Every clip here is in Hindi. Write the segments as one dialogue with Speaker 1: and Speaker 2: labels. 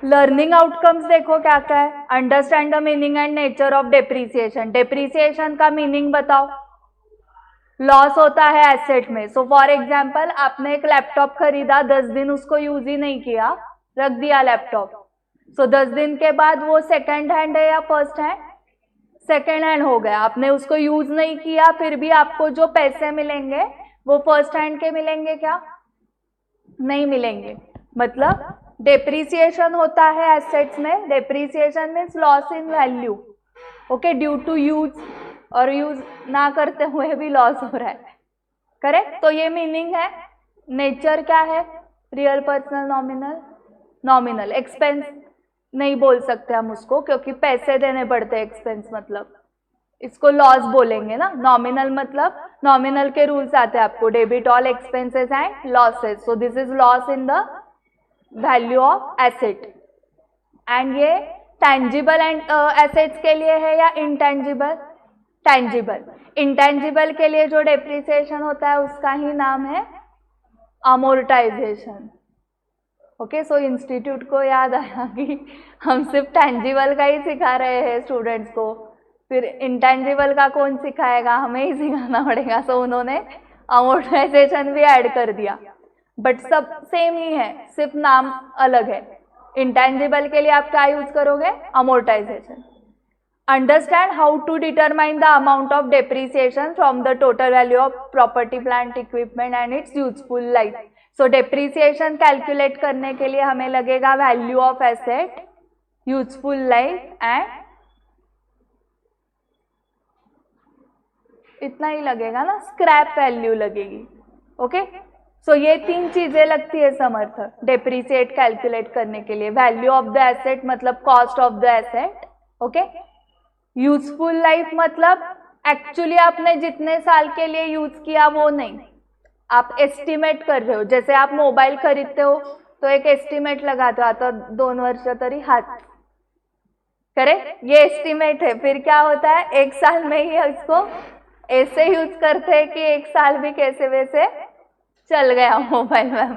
Speaker 1: लर्निंग आउटकम्स देखो क्या क्या है, understand the meaning and nature of depreciation. Depreciation का मीनिंग बताओ, लॉस होता है एसेट में। सो फॉर एग्जाम्पल आपने एक लैपटॉप खरीदा, 10 दिन उसको यूज ही नहीं किया, रख दिया लैपटॉप, सो 10 दिन के बाद वो सेकेंड हैंड है या फर्स्ट हैंड? सेकेंड हैंड हो गया, आपने उसको यूज नहीं किया, फिर भी आपको जो पैसे मिलेंगे वो फर्स्ट हैंड के मिलेंगे क्या? नहीं मिलेंगे। मतलब डेप्रीसिएशन होता है एसेट्स में, depreciation means loss in value, okay, due to use, और यूज ना करते हुए भी लॉस हो रहा है, करेक्ट? तो ये मीनिंग है। नेचर क्या है? Real, personal, nominal. Nominal expense नहीं बोल सकते हम उसको, क्योंकि पैसे देने पड़ते हैं, एक्सपेंस मतलब इसको लॉस बोलेंगे ना। नॉमिनल मतलब नॉमिनल के रूल्स आते हैं आपको, debit all expenses and losses, so this is loss in the value of asset. And ये टैंजिबल एंड एसेट्स के लिए है या इनटैंजिबल? टैंजिबल। इनटैंजिबल के लिए जो डेप्रिसिएशन होता है उसका ही नाम है अमोर्टाइजेशन। ओके, सो इंस्टीट्यूट को याद आया कि हम सिर्फ टैंजिबल का ही सिखा रहे हैं स्टूडेंट्स को, फिर इंटैंजिबल का कौन सिखाएगा, हमें ही सिखाना पड़ेगा। सो उन्होंने अमोर्टाइजेशन भी ऐड कर दिया, बट सब सेम ही है, सिर्फ नाम अलग है। इंटैंजिबल के लिए आप क्या यूज करोगे? Amortisation. Understand how to determine the amount of depreciation from the total value of property, plant, equipment and its useful life. So depreciation calculate करने के लिए हमें लगेगा value of asset, useful life and इतना ही लगेगा ना, स्क्रैप वैल्यू लगेगी। ओके, सो ये 3 चीजें लगती है समर्थ डेप्रिसिएट कैलकुलेट करने के लिए। वैल्यू ऑफ द एसेट मतलब cost of the asset, okay. Useful life मतलब एक्चुअली आपने जितने साल के लिए यूज किया वो नहीं, आप एस्टिमेट कर रहे हो। जैसे आप मोबाइल खरीदते हो तो एक एस्टिमेट लगाते हो, आता 2 वर्ष तरी हाथ, करेक्ट? ये एस्टिमेट है। फिर क्या होता है, 1 साल में ही इसको ऐसे यूज करते हैं कि 1 साल भी कैसे वैसे चल गया मोबाइल में,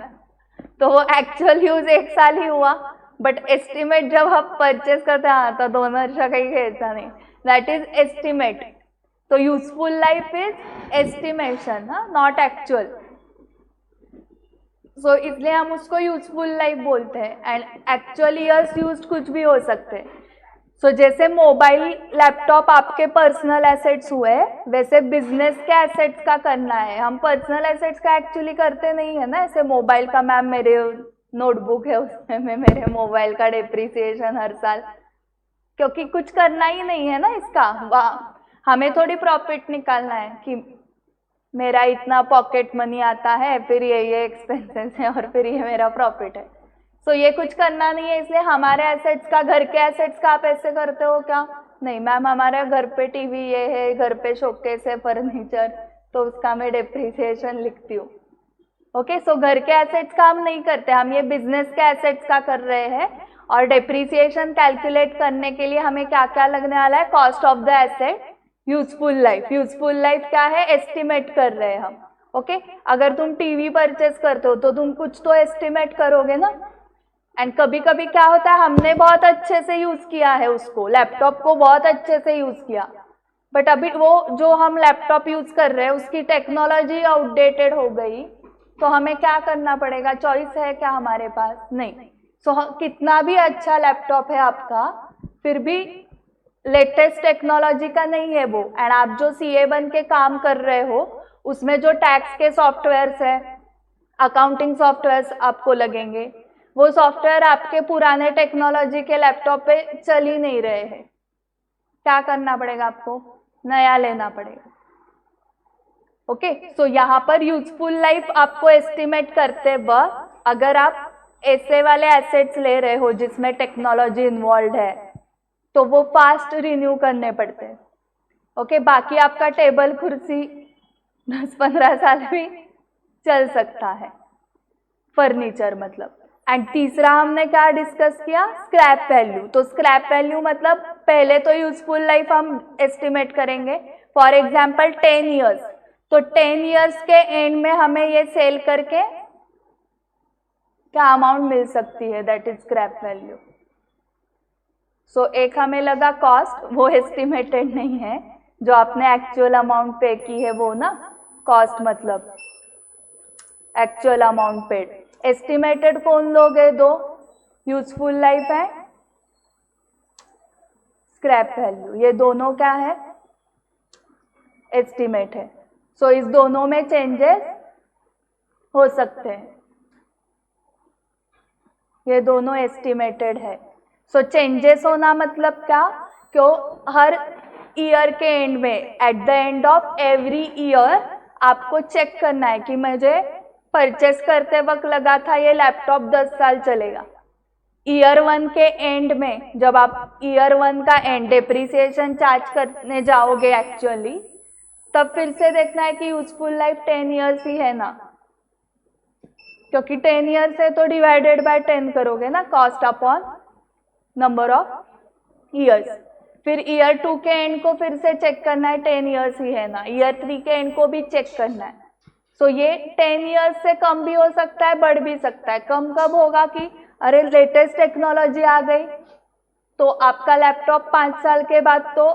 Speaker 1: तो वो एक्चुअल यूज 1 साल ही हुआ, बट एस्टिमेट जब आप परचेस करते हैं हाँ तो 2 वर्ष का ही ऐसा नहीं, दैट इज एस्टिमेट। तो useful life is estimation, not actual. So इसलिए हम उसको यूजफुल लाइफ बोलते हैं। एंड एक्चुअल ईयर्स यूज्ड कुछ भी हो सकते हैं। सो जैसे मोबाइल, लैपटॉप आपके पर्सनल एसेट्स हुए, वैसे बिजनेस के एसेट्स का करना है। हम पर्सनल एसेट्स का एक्चुअली करते नहीं है ना, ऐसे मोबाइल का मैम मेरे नोटबुक है उसमें मैं मेरे मोबाइल का डेप्रिसिएशन हर साल, क्योंकि कुछ करना ही नहीं है ना इसका। हमें थोड़ी प्रॉफिट निकालना है कि मेरा इतना पॉकेट मनी आता है, फिर ये एक्सपेंसेस है और फिर ये मेरा प्रॉफिट है। सो ये कुछ करना नहीं है, इसलिए हमारे एसेट्स का, घर के एसेट्स का आप ऐसे करते हो क्या? नहीं मैम, हमारे घर पे टीवी ये है, घर पे शोकेस है, फर्नीचर, तो उसका मैं डेप्रिसिएशन लिखती हूँ। ओके, सो घर के एसेट्स का हम नहीं करते, हम ये बिजनेस के एसेट्स का कर रहे हैं। और डेप्रिसिएशन कैलकुलेट करने के लिए हमें क्या क्या लगने वाला है? Cost of the asset, useful life. Useful life क्या है? एस्टिमेट कर रहे हैं हम। ओके, अगर तुम टीवी परचेस करते हो तो तुम कुछ तो एस्टिमेट करोगे ना। एंड कभी कभी क्या होता है, हमने बहुत अच्छे से यूज किया है उसको, लैपटॉप को बहुत अच्छे से यूज किया, बट अभी वो जो हम लैपटॉप यूज कर रहे हैं उसकी टेक्नोलॉजी आउटडेटेड हो गई, तो हमें क्या करना पड़ेगा? चॉइस है क्या हमारे पास? नहीं। सो कितना भी अच्छा लैपटॉप है आपका, फिर भी लेटेस्ट टेक्नोलॉजी का नहीं है वो। एंड आप जो सीए बन के काम कर रहे हो, उसमें जो टैक्स के सॉफ्टवेयर्स है, अकाउंटिंग सॉफ्टवेयर्स आपको लगेंगे, वो सॉफ्टवेयर आपके पुराने टेक्नोलॉजी के लैपटॉप पे चल ही नहीं रहे हैं। क्या करना पड़ेगा आपको? नया लेना पड़ेगा। ओके, सो यहाँ पर यूजफुल लाइफ आपको एस्टिमेट करते वक्त, अगर आप ऐसे वाले एसेट्स ले रहे हो जिसमें टेक्नोलॉजी इन्वॉल्व है, तो वो फास्ट रिन्यू करने पड़ते हैं। ओके, बाकी आपका टेबल कुर्सी 10-15 साल भी चल सकता है, फर्नीचर मतलब। एंड तीसरा हमने क्या डिस्कस किया? Scrap value. तो स्क्रैप वैल्यू मतलब पहले तो यूजफुल लाइफ हम एस्टिमेट करेंगे, फॉर एग्जाम्पल 10 ईयर्स, तो 10 ईयर्स के एंड में हमें ये सेल करके क्या अमाउंट मिल सकती है, दैट इज स्क्रैप वैल्यू। सो एक हमें लगा कॉस्ट, वो एस्टिमेटेड नहीं है, जो आपने एक्चुअल अमाउंट पे की है वो ना, कॉस्ट मतलब एक्चुअल अमाउंट पेड। एस्टिमेटेड कौन लोग है? दो, यूजफुल लाइफ है, स्क्रैप वैल्यू, ये दोनों क्या है? एस्टिमेट है। सो इस दोनों में चेंजेस हो सकते हैं, ये दोनों एस्टिमेटेड है। सो चेंजेस होना मतलब क्या? क्यों हर ईयर के एंड में, at the end of every year आपको चेक करना है कि मुझे परचेस करते वक्त लगा था ये लैपटॉप 10 साल चलेगा। ईयर 1 के एंड में, जब आप ईयर 1 का एंड डेप्रिसिएशन चार्ज करने जाओगे एक्चुअली, तब फिर से देखना है कि यूजफुल लाइफ 10 ईयर्स ही है ना, क्योंकि 10 ईयर्स है तो डिवाइडेड बाय 10 करोगे ना, cost upon number of years. फिर ईयर 2 के एंड को फिर से चेक करना है 10 ईयर्स ही है ना, ईयर 3 के एंड को भी चेक करना है। सो ये 10 ईयर्स से कम भी हो सकता है, बढ़ भी सकता है। कम कब होगा कि अरे लेटेस्ट टेक्नोलॉजी आ गई तो आपका लैपटॉप 5 साल के बाद तो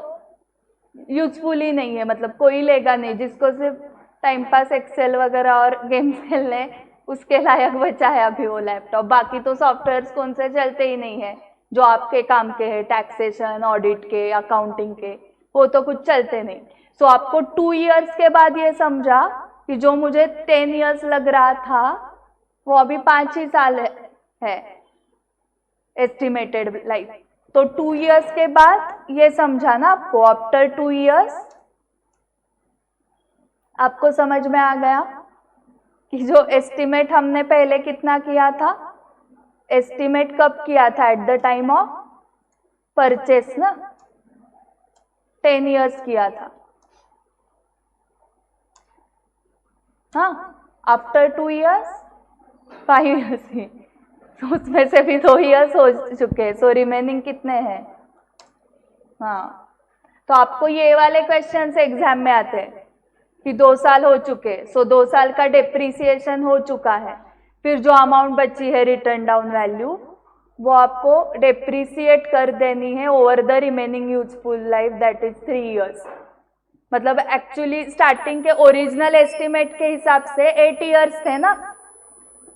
Speaker 1: यूजफुल ही नहीं है, मतलब कोई लेगा नहीं, जिसको सिर्फ टाइम पास एक्सेल वगैरह और गेम्स खेलने उसके लायक बचा है अभी वो लैपटॉप। बाकी तो सॉफ्टवेयर्स कौन से चलते ही नहीं है जो आपके काम के हैं, टैक्सेशन, ऑडिट के, अकाउंटिंग के, वो तो कुछ चलते नहीं। सो आपको 2 ईयर्स के बाद ये समझा कि जो मुझे 10 ईयर्स लग रहा था वो अभी 5 ही साल है एस्टिमेटेड लाइफ। तो 2 ईयर्स के बाद ये समझा ना आपको, आफ्टर 2 ईयर्स आपको समझ में आ गया कि जो एस्टिमेट हमने पहले कितना किया था, एस्टिमेट कब किया था? At the time of purchase ना, 10 ईयर्स किया था। हाँ, आफ्टर 2 ईयर्स 5 ईयर्स ही, तो उसमें से भी 2 ईयर्स हो चुके हैं, सो रिमेनिंग कितने हैं? हाँ, तो आपको ये वाले क्वेश्चन से एग्जाम में आते हैं कि 2 साल हो चुके, सो 2 साल का डेप्रिसिएशन हो चुका है, फिर जो अमाउंट बची है रिटर्न डाउन वैल्यू वो आपको डेप्रिसिएट कर देनी है over the remaining useful life, that is 3 years. मतलब एक्चुअली स्टार्टिंग के ओरिजिनल एस्टिमेट के हिसाब से 8 ईयर्स थे ना,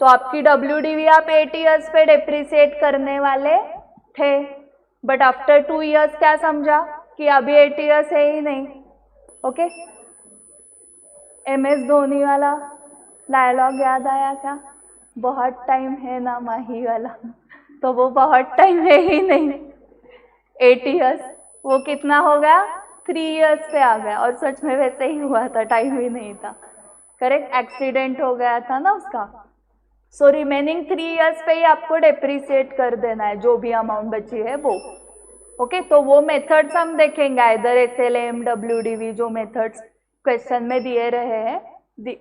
Speaker 1: तो आपकी WDV आप 8 ईयर्स पे डेप्रिसिएट करने वाले थे, बट आफ्टर 2 ईयर्स क्या समझा कि अभी 8 ईयर्स है ही नहीं। ओके, MS धोनी वाला डायलॉग याद आया क्या? बहुत टाइम है ना माही वाला, तो वो बहुत टाइम है ही नहीं, 8 ईयर्स, वो कितना हो गया? 3 ईयर्स पे आ गया। और सच में वैसे ही हुआ था, टाइम ही नहीं था, करेक्ट, एक्सीडेंट हो गया था ना उसका। सो रिमेनिंग 3 ईयर्स पे ही आपको डेप्रिसिएट कर देना है जो भी अमाउंट बची है वो। ओके, तो वो मेथड्स हम देखेंगे, इधर SLM, WDV, जो मेथड्स क्वेश्चन में दिए रहे हैं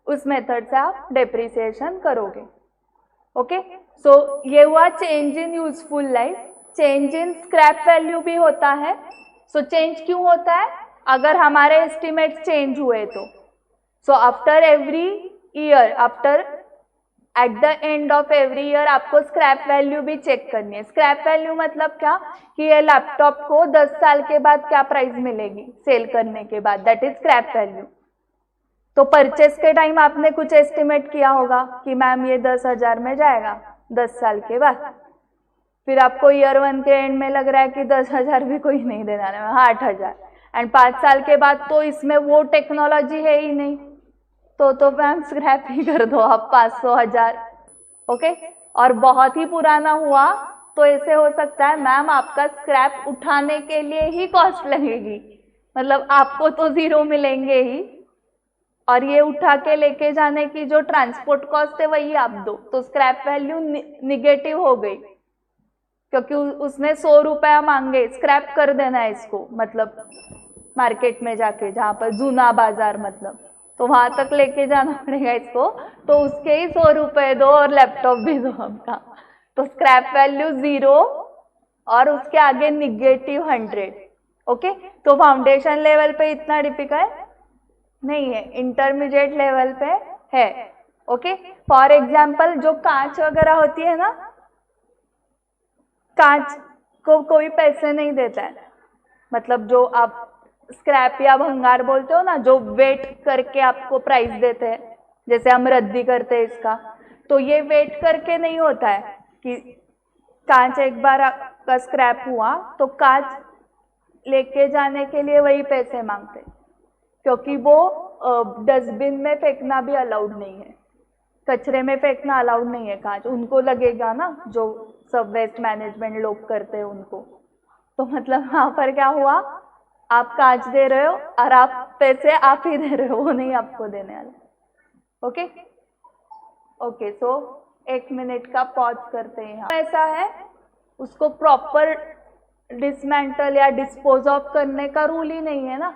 Speaker 1: उस मेथड से आप डेप्रिसिएशन करोगे। ओके, सो ये हुआ change in useful life. Change in scrap value भी होता है। सो चेंज क्यों होता है? अगर हमारे एस्टिमेट चेंज हुए तो। So after every year, after at the end of every year आपको स्क्रैप वैल्यू भी चेक करनी है। स्क्रैप वैल्यू मतलब क्या कि ये लैपटॉप को 10 साल के बाद क्या प्राइस मिलेगी सेल करने के बाद, दैट इज स्क्रैप वैल्यू। तो परचेस के टाइम आपने कुछ एस्टिमेट किया होगा कि मैम ये 10,000 में जाएगा 10 साल के बाद, फिर आपको ईयर 1 के एंड में लग रहा है कि 10,000 भी कोई नहीं देना है, 8,000, एंड 5 साल के बाद तो इसमें वो टेक्नोलॉजी है ही नहीं, तो मैम स्क्रैप ही कर दो आप 500, 1000। ओके, और बहुत ही पुराना हुआ तो ऐसे हो सकता है मैम आपका स्क्रैप उठाने के लिए ही कॉस्ट लगेगी, मतलब आपको तो 0 मिलेंगे ही, और ये उठा के लेके जाने की जो ट्रांसपोर्ट कॉस्ट है वही आप दो, तो स्क्रैप वैल्यू निगेटिव हो गई, क्योंकि उसने 100 रुपया मांगे, स्क्रैप कर देना है इसको, मतलब मार्केट में जाके, जहाँ पर जूना बाजार मतलब, तो वहां तक लेके जाना पड़ेगा इसको, तो उसके ही 100 रुपए दो और लैपटॉप भी दो आपका, तो स्क्रैप वैल्यू 0 और उसके आगे निगेटिव 100। ओके, तो फाउंडेशन लेवल पे इतना डिफिकल्ट नहीं है, इंटरमीडिएट लेवल पे है। ओके, फॉर एग्जाम्पल जो कांच वगैरह होती है ना, कांच को कोई पैसे नहीं देता है, मतलब जो आप स्क्रैप या भंगार बोलते हो ना, जो वेट करके आपको प्राइस देते हैं, जैसे हम रद्दी करते हैं इसका, तो ये वेट करके नहीं होता है कि कांच एक बार आपका स्क्रैप हुआ तो कांच लेके जाने के लिए वही पैसे मांगते, क्योंकि वो डस्टबिन में फेंकना भी अलाउड नहीं है, कचरे में फेंकना अलाउड नहीं है कांच, उनको लगेगा ना, जो सब वेस्ट मैनेजमेंट लोग करते हैं उनको। तो मतलब वहाँ पर क्या हुआ, आप कांच दे रहे हो और आप पैसे आप ही दे रहे हो, वो नहीं आपको देने वाले। ओके ओके, सो 1 मिनट का पॉज करते हैं। ऐसा है, उसको प्रॉपर डिसमेंटल या डिस्पोज ऑफ करने का रूल ही नहीं है ना,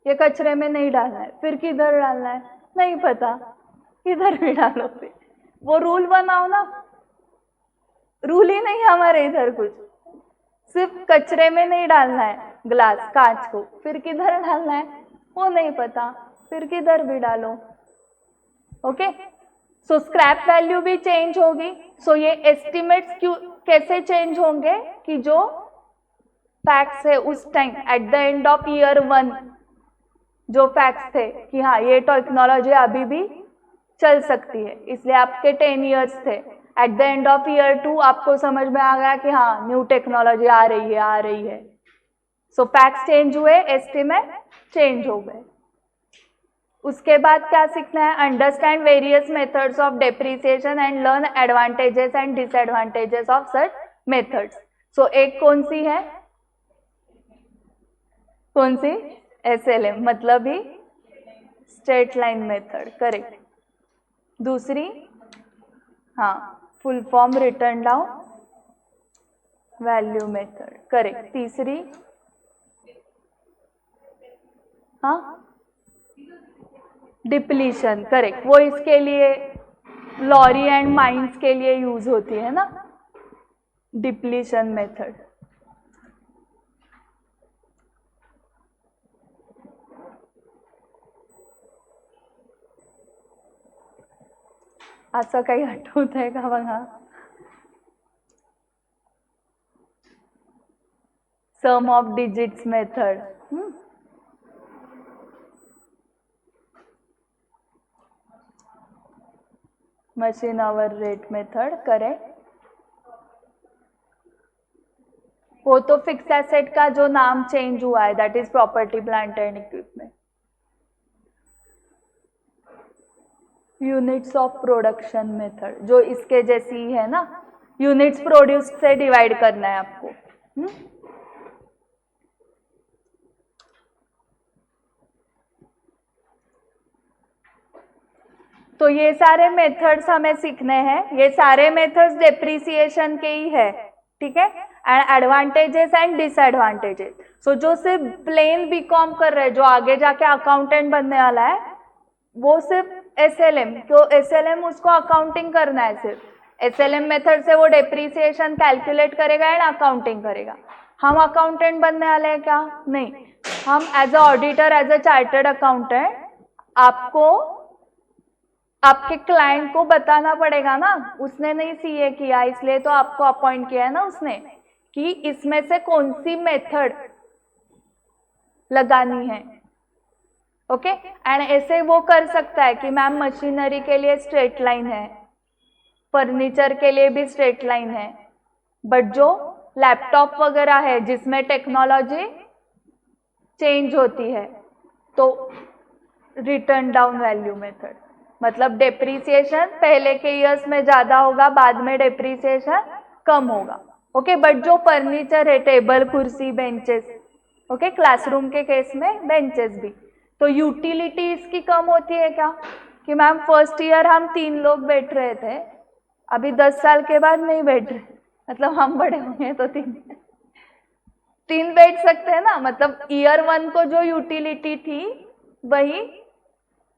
Speaker 1: ये कचरे में नहीं डालना है, फिर किधर डालना है नहीं पता, इधर भी डालो, फिर वो रूल बनाओ ना, रूल ही नहीं हमारे इधर कुछ, सिर्फ कचरे में नहीं डालना है ग्लास कांच को, फिर किधर डालना है वो नहीं पता, फिर किधर भी डालो। ओके, सो स्क्रैप वैल्यू भी चेंज होगी। सो ये एस्टिमेट्स क्यों कैसे चेंज होंगे कि जो फैक्ट्स है उस time at the end of year 1 जो फैक्ट्स थे कि हाँ ये टेक्नोलॉजी अभी भी चल सकती है, इसलिए आपके 10 इयर्स थे, at the end of year 2 आपको समझ में आ गया कि हाँ न्यू टेक्नोलॉजी आ रही है। सो फैक्ट्स चेंज हुए, एस्टिमेट चेंज हो गए। उसके बाद क्या सीखना है, understand various methods of depreciation and learn advantages and disadvantages of such methods. So एक कौन सी है, कौन सी, SLM, मतलब ही स्ट्रेट लाइन मेथड, करेक्ट। दूसरी, हाँ, full form written down value method, correct. तीसरी, हाँ, डिप्लीशन, करेक्ट, वो इसके लिए लॉरी एंड माइंस के लिए यूज होती है ना, डिप्लीशन मेथड। असं काही आठवत आहे का बघा, sum of digits method, machine hour rate method, correct. वो तो फिक्स एसेट का जो नाम चेंज हुआ है, that is property plant and equipment. Units of production method, जो इसके जैसी है ना, यूनिट्स प्रोड्यूस से डिवाइड करना है आपको। तो ये सारे मेथड्स हमें सीखने हैं, ये सारे मेथड्स डेप्रिसिएशन के ही है, ठीक है। एंड एडवांटेजेस एंड डिसएडवांटेजेस, सो जो सिर्फ प्लेन बीकॉम कर रहे हैं, जो आगे जाके अकाउंटेंट बनने वाला है, वो सिर्फ SLM, तो SLM उसको अकाउंटिंग करना है, सिर्फ SLM मेथड से वो डेप्रिसिएशन कैलकुलेट करेगा एंड अकाउंटिंग करेगा। हम अकाउंटेंट बनने वाले हैं क्या, नहीं, हम as a auditor, as a chartered accountant, आपको आपके क्लाइंट को बताना पड़ेगा ना, उसने नहीं CA किया इसलिए तो आपको अपॉइंट किया है ना उसने, कि इसमें से कौन सी मेथड लगानी है। ओके, एंड ऐसे वो कर सकता है कि मैम मशीनरी के लिए स्ट्रेट लाइन है, फर्नीचर के लिए भी स्ट्रेट लाइन है, बट जो लैपटॉप वगैरह है जिसमें टेक्नोलॉजी चेंज होती है, तो रिटर्न डाउन वैल्यू मेथड, मतलब डेप्रिसिएशन पहले के ईयर्स में ज्यादा होगा, बाद में डेप्रिसिएशन कम होगा। ओके, बट जो फर्नीचर है, टेबल, कुर्सी, बेंचेस, ओके, क्लासरूम के केस में बेंचेस भी, तो यूटिलिटी इसकी कम होती है क्या, कि मैम फर्स्ट ईयर हम 3 लोग बैठ रहे थे, अभी 10 साल के बाद नहीं बैठ रहे, मतलब हम बड़े होंगे तो 3 बैठ सकते हैं ना, मतलब ईयर 1 को जो यूटिलिटी थी वही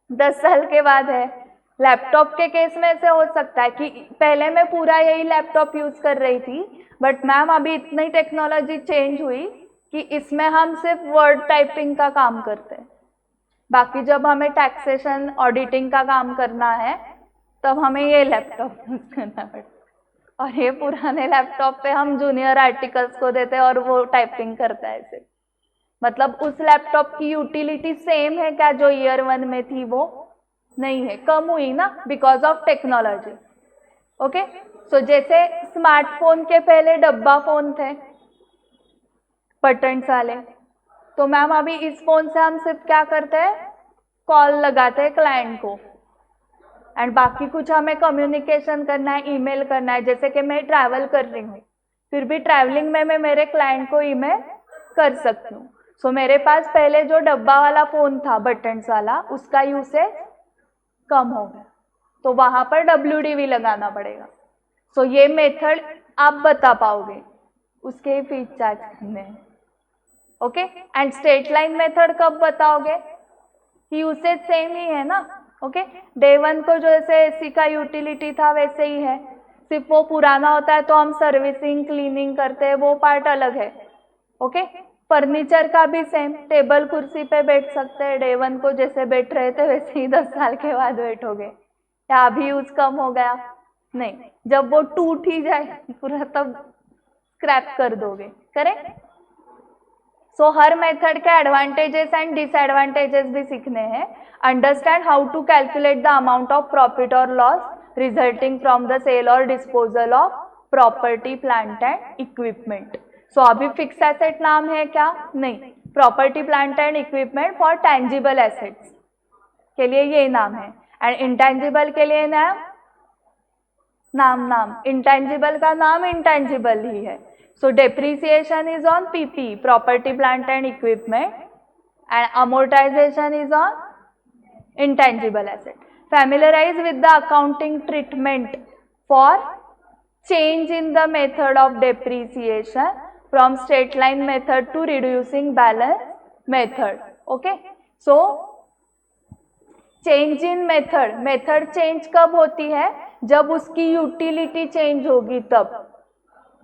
Speaker 1: 10 साल के बाद है। लैपटॉप के केस में ऐसे हो सकता है कि पहले मैं पूरा यही लैपटॉप यूज कर रही थी, बट मैम अभी इतनी टेक्नोलॉजी चेंज हुई कि इसमें हम सिर्फ वर्ड टाइपिंग का काम करते हैं, बाकी जब हमें टैक्सेशन ऑडिटिंग का काम करना है तब हमें ये लैपटॉप यूज करना पड़ता है। और ये पुराने लैपटॉप पे हम जूनियर आर्टिकल्स को देते हैं और वो टाइपिंग करता है ऐसे। मतलब उस लैपटॉप की यूटिलिटी सेम है क्या जो ईयर 1 में थी? वो नहीं है, कम हुई ना बिकॉज ऑफ टेक्नोलॉजी। ओके, सो जैसे स्मार्टफोन के पहले डब्बा फोन थे बटन्स वाले, तो मैम अभी इस फोन से हम सिर्फ क्या करते हैं, कॉल लगाते हैं क्लाइंट को, एंड बाकी कुछ हमें कम्युनिकेशन करना है, ईमेल करना है। जैसे कि मैं ट्रैवल कर रही हूँ, फिर भी ट्रैवलिंग में मैं मेरे क्लाइंट को ईमेल कर सकती हूँ। सो मेरे पास पहले जो डब्बा वाला फोन था बटन्स वाला, उसका यूसेज कम हो गया, तो वहां पर WDV लगाना पड़ेगा। सो ये मेथड आप बता पाओगे, उसके ही फीस चार्ज करने हैं। Okay, and straight line method कब बताओगे? यूसेज सेम ही है ना। ओके, डे 1 को जो जैसे एसी का यूटिलिटी था वैसे ही है, सिर्फ वो पुराना होता है तो हम सर्विसिंग क्लीनिंग करते हैं, वो पार्ट अलग है। ओके, फर्नीचर का भी सेम, टेबल कुर्सी पे बैठ सकते हैं, डे 1 को जैसे बैठ रहे थे वैसे ही 10 साल के बाद बैठोगे। या अभी यूज कम हो गया? नहीं, जब वो टूट ही जाए पूरा तब स्क्रैप कर दोगे। करेक्ट? सो हर मेथड के एडवांटेजेस एंड डिसएडवांटेजेस भी सीखने हैं। Understand how to calculate the amount of profit और loss resulting from the sale और disposal of property, plant and equipment. So अभी फिक्स एसेट नाम है क्या? नहीं, property, plant and equipment for tangible assets के लिए ये नाम है, एंड इंटेंजिबल के लिए नाम इंटेंजिबल का नाम इंटेंजिबल ही है। सो depreciation is on PP, property, plant and equipment, and amortisation is on intangible asset. Familiarize with the accounting treatment for change in the method of depreciation from straight line method to reducing balance method. Okay, so change in method change कब होती है? जब उसकी यूटिलिटी चेंज होगी तब।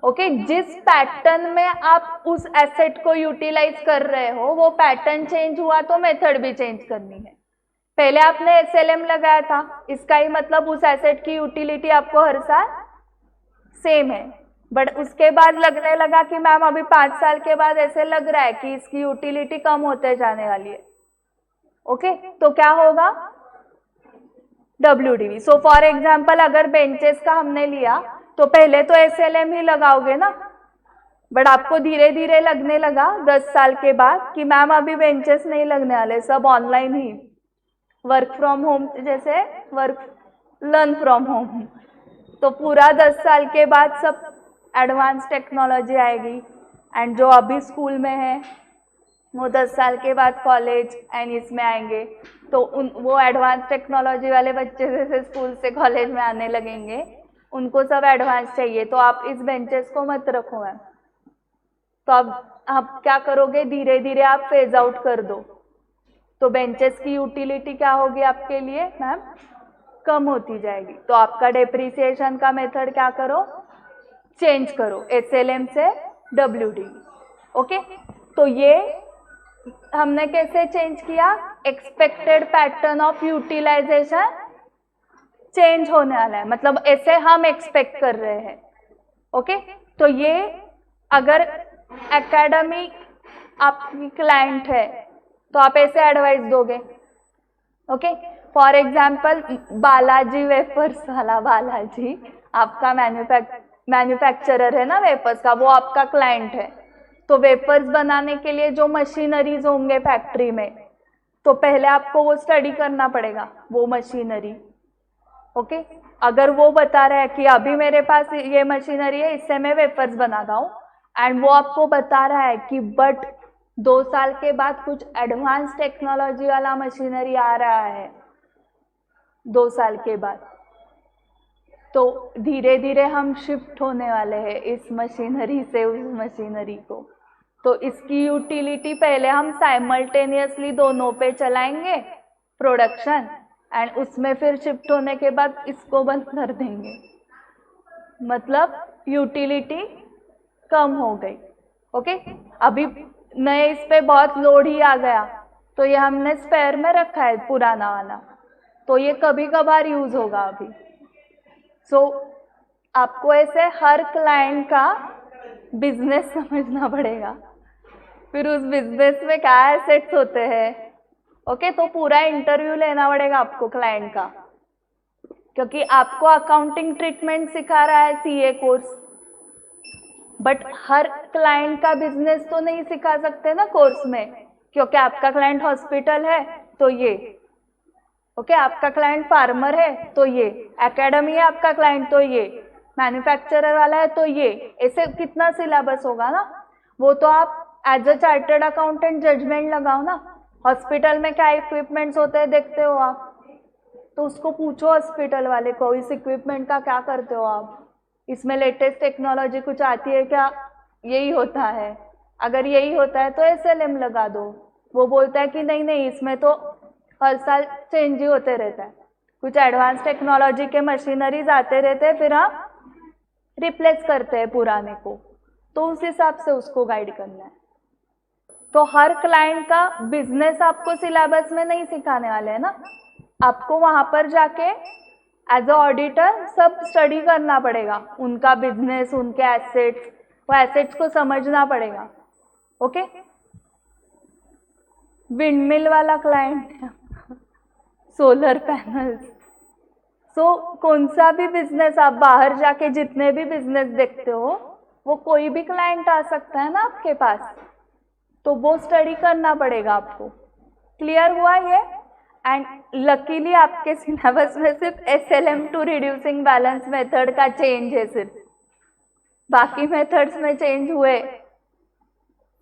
Speaker 1: ओके, जिस पैटर्न में आप उस एसेट को यूटिलाइज कर रहे हो वो पैटर्न चेंज हुआ तो मेथड भी चेंज करनी है। पहले आपने SLM लगाया था, इसका ही मतलब उस एसेट की यूटिलिटी आपको हर साल सेम है, बट उसके बाद लगने लगा कि मैम अभी 5 साल के बाद ऐसे लग रहा है कि इसकी यूटिलिटी कम होते जाने वाली है। ओके, तो क्या होगा? WDV। सो फॉर एग्जाम्पल अगर बेंचेस का हमने लिया तो पहले तो SLM ही लगाओगे ना, बट आपको धीरे धीरे लगने लगा 10 साल के बाद कि मैम अभी बेंचेस नहीं लगने वाले, सब online he, work from home, जैसे वर्क लर्न फ्रॉम होम। तो पूरा 10 साल के बाद सब एडवांस टेक्नोलॉजी आएगी, एंड जो अभी स्कूल में है वो 10 साल के बाद कॉलेज एंड इसमें आएंगे, तो वो एडवांस टेक्नोलॉजी वाले बच्चे जैसे स्कूल से कॉलेज में आने लगेंगे, उनको सब एडवांस चाहिए, तो आप इस बेंचेस को मत रखो मैम। तो अब आप क्या करोगे? धीरे धीरे आप फेज आउट कर दो, तो बेंचेस की यूटिलिटी क्या होगी आपके लिए मैम? कम होती जाएगी। तो आपका डेप्रिसिएशन का मेथड क्या करो? चेंज करो, SLM से WDV। ओके, तो ये हमने कैसे चेंज किया? Expected pattern of utilisation change होने वाला है, मतलब ऐसे हम एक्सपेक्ट कर रहे हैं। ओके, तो ये अगर एकेडमी आपकी क्लाइंट है तो आप ऐसे एडवाइस दोगे। Okay, for example Balaji wafers वाला बालाजी आपका मैन्युफैक्चरर है ना वेफर्स का, वो आपका क्लाइंट है। तो वेफर्स बनाने के लिए जो मशीनरीज होंगे फैक्ट्री में, तो पहले आपको वो स्टडी करना पड़ेगा, वो मशीनरी। ओके, अगर वो बता रहा है कि अभी मेरे पास ये मशीनरी है, इससे मैं वेफर्स बनाता हूँ, एंड वो आपको बता रहा है कि बट 2 साल के बाद कुछ एडवांस टेक्नोलॉजी वाला मशीनरी आ रहा है 2 साल के बाद, तो धीरे धीरे हम शिफ्ट होने वाले हैं इस मशीनरी से उस मशीनरी को। तो इसकी यूटिलिटी पहले हम साइमल्टेनियसली दोनों पे चलाएंगे प्रोडक्शन, एंड उसमें फिर शिफ्ट होने के बाद इसको बंद कर देंगे, मतलब यूटिलिटी कम हो गई। ओके, अभी नए इस पे बहुत लोड ही आ गया, तो ये हमने स्पेयर में रखा है पुराना वाला, तो ये कभी कभार यूज होगा अभी। सो आपको ऐसे हर क्लाइंट का बिजनेस समझना पड़ेगा, फिर उस बिजनेस में क्या एसेट्स होते हैं। ओके, तो पूरा इंटरव्यू लेना पड़ेगा आपको क्लाइंट का, क्योंकि आपको अकाउंटिंग ट्रीटमेंट सिखा रहा है CA course, but her client का बिजनेस तो नहीं सिखा सकते ना कोर्स में, क्योंकि आपका क्लाइंट हॉस्पिटल है तो ये, ओके, आपका क्लाइंट फार्मर है तो ये, एकेडमी है आपका क्लाइंट तो ये, मैन्युफैक्चरर वाला है तो ये, ऐसे कितना सिलेबस होगा ना। वो तो आप as a chartered accountant judgement लगाओ ना, हॉस्पिटल में क्या इक्विपमेंट्स होते हैं देखते हो आप, तो उसको पूछो हॉस्पिटल वाले को इस इक्विपमेंट का क्या करते हो आप, इसमें लेटेस्ट टेक्नोलॉजी कुछ आती है क्या, यही होता है। अगर यही होता है तो एसएलएम लगा दो। वो बोलता है कि नहीं नहीं, इसमें तो हर साल चेंज ही होते रहता है, कुछ एडवांस टेक्नोलॉजी के मशीनरीज आते रहते हैं, फिर हम रिप्लेस करते हैं पुराने को, तो उस हिसाब से उसको गाइड करना है। तो हर क्लाइंट का बिजनेस आपको सिलेबस में नहीं सिखाने वाले हैं ना, आपको वहां पर जाके एज अ ऑडिटर सब स्टडी करना पड़ेगा, उनका बिजनेस, उनके एसेट्स, वो एसेट्स को समझना पड़ेगा। ओके, विंडमिल वाला क्लाइंट है, सोलर पैनल्स, सो कौन सा भी बिजनेस आप बाहर जाके जितने भी बिजनेस देखते हो, वो कोई भी क्लाइंट आ सकता है ना आपके पास, तो वो स्टडी करना पड़ेगा आपको। क्लियर हुआ ये? एंड लकीली आपके सिलेबस में सिर्फ SLM to reducing balance method का चेंज है, सिर्फ बाकी मेथड्स में चेंज हुए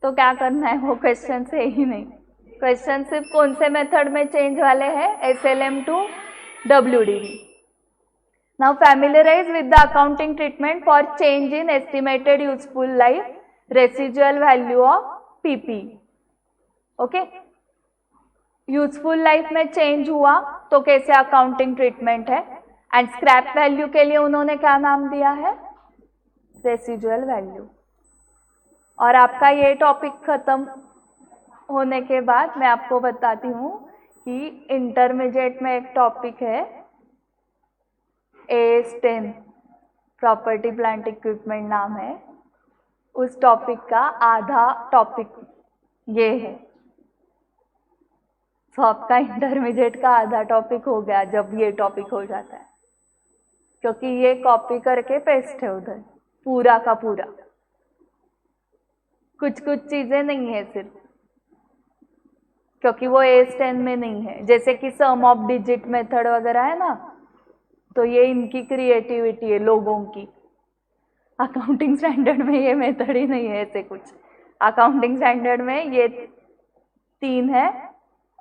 Speaker 1: तो क्या करना है, वो क्वेश्चन से ही नहीं। क्वेश्चन सिर्फ कौन से मेथड में चेंज वाले हैं, SLM to WDV. Now familiarise with the accounting treatment for change in estimated useful life, residual value of PP. Okay, useful life में चेंज हुआ तो कैसे अकाउंटिंग ट्रीटमेंट है, एंड स्क्रैप वैल्यू के लिए उन्होंने क्या नाम दिया है, रेसिजुअल वैल्यू। और आपका ये टॉपिक खत्म होने के बाद मैं आपको बताती हूँ कि इंटरमीडिएट में एक टॉपिक है AS10 प्रॉपर्टी प्लांट इक्विपमेंट नाम है, उस टॉपिक का आधा टॉपिक ये है। तो आपका इंटरमीडिएट का आधा टॉपिक हो गया जब ये टॉपिक हो जाता है, क्योंकि ये कॉपी करके पेस्ट है उधर पूरा का पूरा, कुछ कुछ चीजें नहीं है सिर्फ, क्योंकि वो AS10 में नहीं है। जैसे कि सम ऑफ डिजिट मेथड वगैरह है ना, तो ये इनकी क्रिएटिविटी है लोगों की, अकाउंटिंग स्टैंडर्ड में ये मेथड ही नहीं है ऐसे कुछ। अकाउंटिंग स्टैंडर्ड में ये 3 है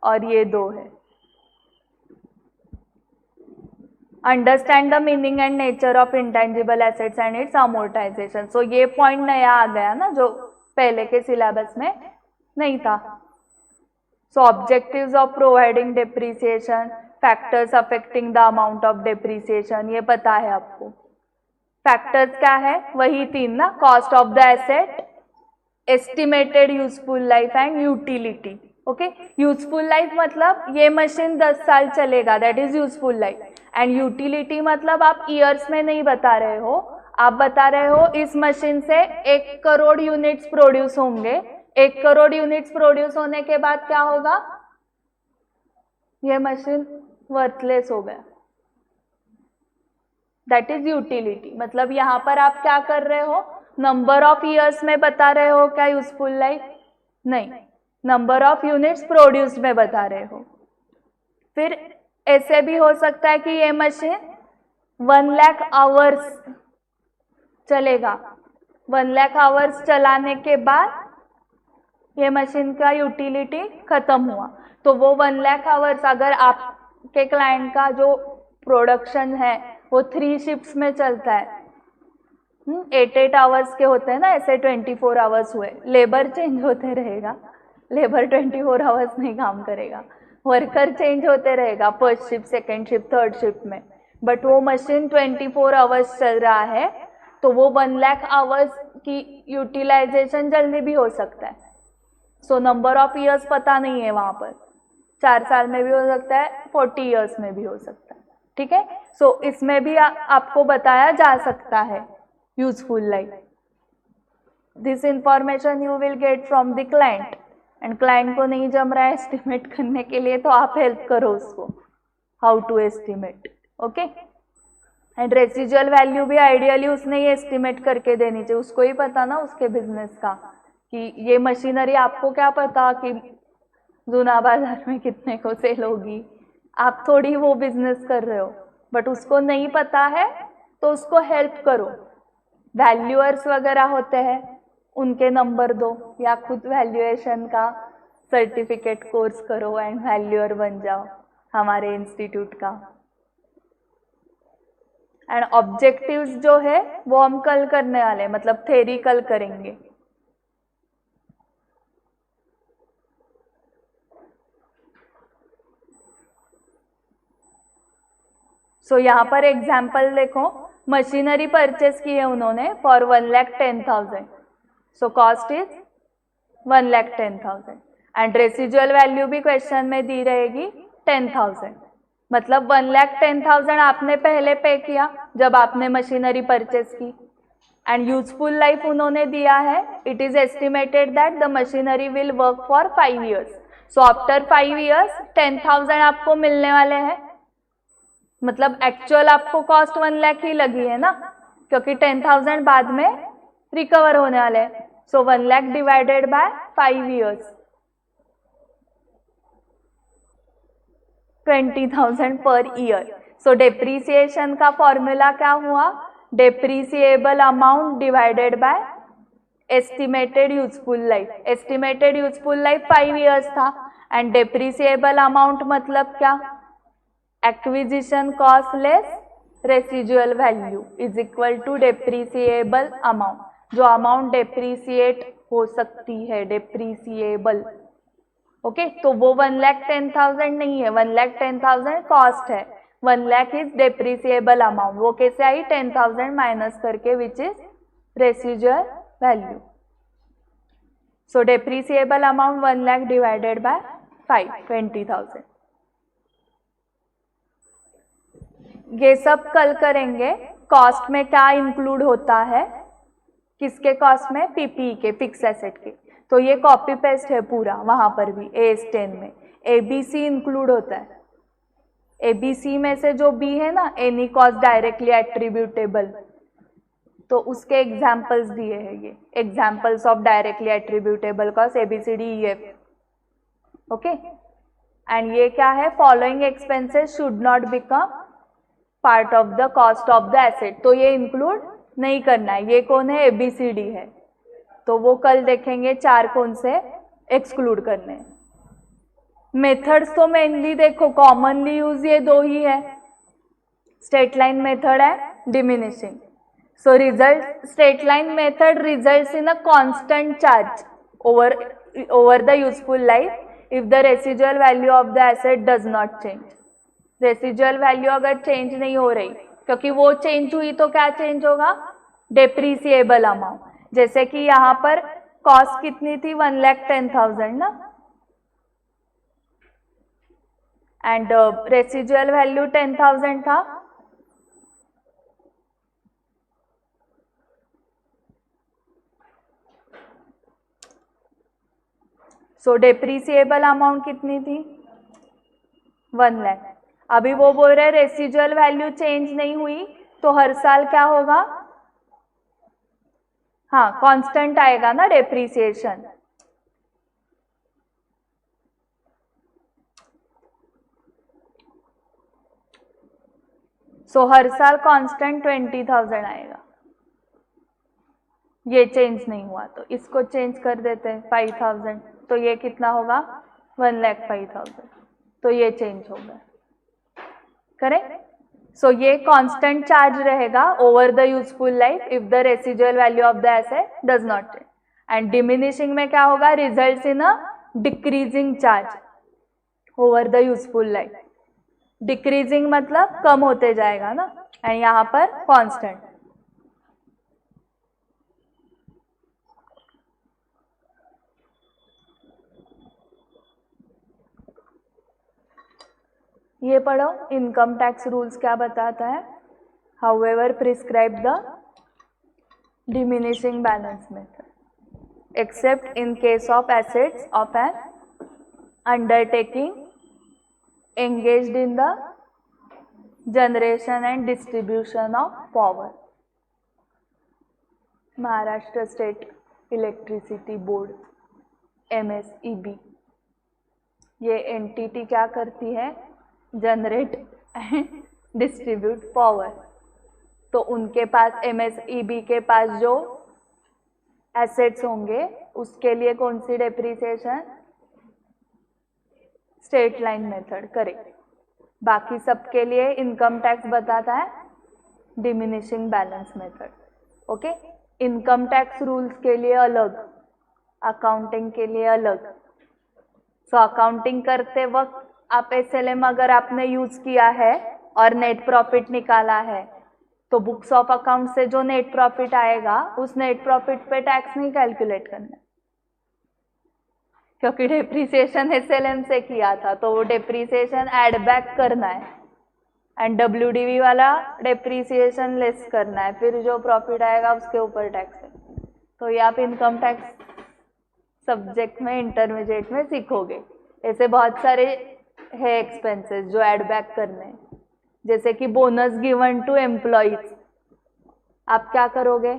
Speaker 1: और ये 2 है। Understand the meaning and nature of intangible assets and its amortisation. So ये पॉइंट नया आ गया ना, जो पहले के सिलेबस में नहीं था। So objectives of providing depreciation, factors affecting the amount of depreciation, ये पता है आपको। फैक्टर्स क्या है, वही 3 ना, cost of the asset, estimated useful life and utility. Okay, useful life मतलब ये मशीन 10 साल चलेगा, that is useful life. And utility मतलब आप ईयर्स में नहीं बता रहे हो, आप बता रहे हो इस मशीन से 1 करोड़ यूनिट्स प्रोड्यूस होंगे, 1 करोड़ यूनिट्स प्रोड्यूस होने के बाद क्या होगा, ये मशीन वर्थलेस हो गया, दैट इज यूटिलिटी। मतलब यहाँ पर आप क्या कर रहे हो, नंबर ऑफ ईयर्स में बता रहे हो क्या यूजफुल लाइफ, नहीं, नंबर ऑफ यूनिट्स प्रोड्यूस्ड में बता रहे हो। फिर ऐसे भी हो सकता है कि ये मशीन 1 लाख आवर्स चलेगा, 1 लाख आवर्स चलाने के बाद ये मशीन का यूटिलिटी खत्म हुआ, तो वो 1 लाख आवर्स, अगर आपके क्लाइंट का जो प्रोडक्शन है वो 3 शिफ्ट्स में चलता है, 8 आवर्स के होते हैं ना, ऐसे 24 आवर्स हुए, लेबर चेंज होते रहेगा, लेबर 24 आवर्स नहीं काम करेगा, वर्कर चेंज होते रहेगा first shift, second shift, third shift में, बट वो मशीन 24 आवर्स चल रहा है, तो वो 1 लाख आवर्स की यूटिलाइजेशन जल्दी भी हो सकता है। सो नंबर ऑफ ईयर्स पता नहीं है वहाँ पर, 4 साल में भी हो सकता है, 40 ईयर्स में भी हो सकता है, ठीक है। सो इसमें भी आपको बताया जा सकता है useful life. This information you will get from the client, and client को नहीं जम रहा है एस्टिमेट करने के लिए, तो आप हेल्प करो उसको how to estimate. Okay. And residual value भी आइडियली उसने ही एस्टिमेट करके देनी चाहिए. उसको ही पता ना उसके बिजनेस का कि ये मशीनरी, आपको क्या पता कि जूना बाजार में कितने को सेल होगी. आप थोड़ी वो बिजनेस कर रहे हो, बट उसको नहीं पता है तो उसको हेल्प करो. वैल्यूअर्स वगैरह होते हैं, उनके नंबर दो, या खुद वैल्यूएशन का सर्टिफिकेट कोर्स करो एंड वैल्यूअर बन जाओ हमारे इंस्टीट्यूट का. एंड ऑब्जेक्टिव्स जो है वो हम कल करने वाले हैं, मतलब थ्योरी कल करेंगे. सो यहाँ पर एग्जाम्पल देखो, मशीनरी परचेस की है उन्होंने for 1,10,000. So cost is 1,10,000 and residual value भी क्वेश्चन में दी रहेगी 10,000. मतलब 1,10,000 आपने पहले पे किया जब आपने मशीनरी परचेस की, एंड यूजफुल लाइफ उन्होंने दिया है. It is estimated that the machinery will work for 5 years. So after 5 years 10,000 आपको मिलने वाले हैं. मतलब एक्चुअल आपको कॉस्ट 1 लाख ही लगी है ना, क्योंकि 10,000 बाद में रिकवर होने वाले हैं. So 1 lakh divided by 5 years, 20,000 per year. So depreciation का फॉर्मूला क्या हुआ? Depreciable amount divided by estimated useful life. Estimated useful life 5 years था, एंड डेप्रीसिएबल अमाउंट मतलब क्या? Acquisition cost less residual value is equal to depreciable amount. जो अमाउंट डेप्रीसिएट हो सकती है, डेप्रीसिएबल. ओके. तो वो 1,10,000 नहीं है, 1,10,000 कॉस्ट है, 1 लाख इज डेप्रीसिएबल अमाउंट. वो कैसे आई? 10,000 माइनस करके, which is residual value. So depreciable amount 1 lakh divided by 5, 20,000. ये सब कल करेंगे. कॉस्ट में क्या इंक्लूड होता है, किसके कॉस्ट में? पीपीई के, फिक्स एसेट के. तो ये कॉपी पेस्ट है पूरा, वहां पर भी AS10 में एबीसी इंक्लूड होता है. एबीसी में से जो बी है ना, एनी कॉस्ट डायरेक्टली एट्रीब्यूटेबल, तो उसके एग्जाम्पल्स दिए हैं. ये examples of directly attributable cost ABCDEF. Okay. And ये क्या है? Following expenses should not become part of the cost of the asset. तो ये इंक्लूड नहीं करना है. ये कौन है? ABCD है. तो वो कल देखेंगे 4 कौन से एक्सक्लूड करने. मेथड्स तो मेनली देखो कॉमनली यूज ये 2 ही है. स्ट्रेट लाइन मेथड है, diminishing. So result, straight line method results in a constant charge over the useful life if the residual value of the asset does not change. Residual value अगर चेंज नहीं हो रही, क्योंकि वो चेंज हुई तो क्या चेंज होगा? डेप्रीसिएबल अमाउंट. जैसे कि यहाँ पर कॉस्ट कितनी थी? 1,10,000 ना, एंड रेसिजुअल वैल्यू 10,000 था. सो डेप्रीसिएबल अमाउंट कितनी थी? 1 लाख. अभी वो बोल रहे रेसिजुअल वैल्यू चेंज नहीं हुई तो हर साल क्या होगा? हाँ, कांस्टेंट आएगा ना डेप्रीसिएशन. सो हर साल कांस्टेंट 20,000 आएगा. ये चेंज नहीं हुआ तो इसको चेंज कर देते हैं 5,000. तो ये कितना होगा? 1,05,000. तो ये चेंज होगा. करेक्ट. सो ये कांस्टेंट चार्ज रहेगा over the useful life if the residual value of the asset does not change. And diminishing में क्या होगा? Results in a decreasing charge over the useful life. Decreasing मतलब कम होते जाएगा ना, एंड यहाँ पर कांस्टेंट. ये पढ़ो, इनकम टैक्स रूल्स क्या बताता है. However prescribe the diminishing balance method accept in case of assets of N undertaking engaged in the generation and distribution of power. Maharashtra state electricity board MSEB, ये एंटिटी क्या करती है, जनरेट एंड डिस्ट्रीब्यूट पावर. तो उनके पास MSEB के पास जो एसेट्स होंगे उसके लिए कौन सी depreciation, straight line method, correct. बाकी सबके लिए इनकम टैक्स बताता है diminishing balance method. Okay, income tax rules के लिए अलग, अकाउंटिंग के लिए अलग. सो अकाउंटिंग करते वक्त आप SLM अगर आपने यूज किया है और नेट प्रॉफिट निकाला है तो बुक्स ऑफ अकाउंट से जो नेट प्रॉफिट आएगा उस नेट प्रॉफिट पे टैक्स नहीं कैलकुलेट करना, क्योंकि डेप्रिसिएशन SLM से किया था तो वो डेप्रिसिएशन ऐड बैक करना है एंड WDV वाला डेप्रिसिएशन लेस करना है, फिर जो प्रॉफिट आएगा उसके ऊपर टैक्स है. तो ये आप इनकम टैक्स सब्जेक्ट में इंटरमीडिएट में सीखोगे. ऐसे बहुत सारे है एक्सपेंसेस जो ऐड बैक करने हैं, जैसे कि बोनस गिवन टू एम्प्लॉइज. आप क्या करोगे,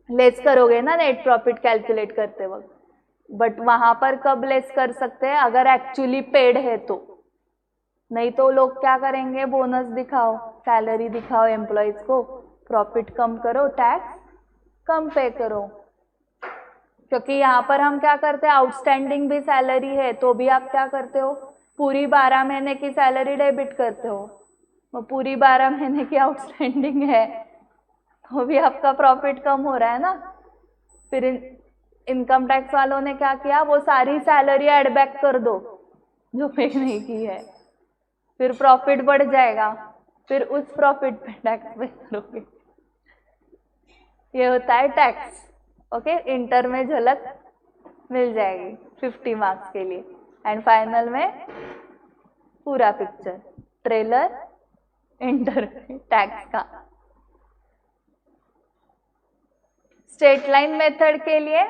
Speaker 1: लेस करोगे ना नेट प्रॉफिट कैलकुलेट करते वक्त, बट वहां पर कब लेस कर सकते हैं, अगर एक्चुअली पेड है तो. नहीं तो लोग क्या करेंगे, बोनस दिखाओ, सैलरी दिखाओ एम्प्लॉइज को, प्रॉफिट कम करो, टैक्स कम पे करो. क्योंकि यहाँ पर हम क्या करते हैं, आउटस्टैंडिंग भी सैलरी है तो भी आप क्या करते हो, पूरी 12 महीने की सैलरी डेबिट करते हो. वो पूरी 12 महीने की आउटस्टैंडिंग है तो भी आपका प्रॉफिट कम हो रहा है ना. फिर इनकम टैक्स वालों ने क्या किया, वो सारी सैलरी ऐड बैक कर दो जो पे नहीं की है, फिर प्रॉफिट बढ़ जाएगा, फिर उस प्रॉफिट पे टैक्स पे करोगे. ये होता है टैक्स. ओके, इंटर में झलक मिल जाएगी 50 मार्क्स के लिए एंड फाइनल में पूरा पिक्चर, ट्रेलर, इंटर, टैक्स का. स्ट्रेट लाइन मेथड के लिए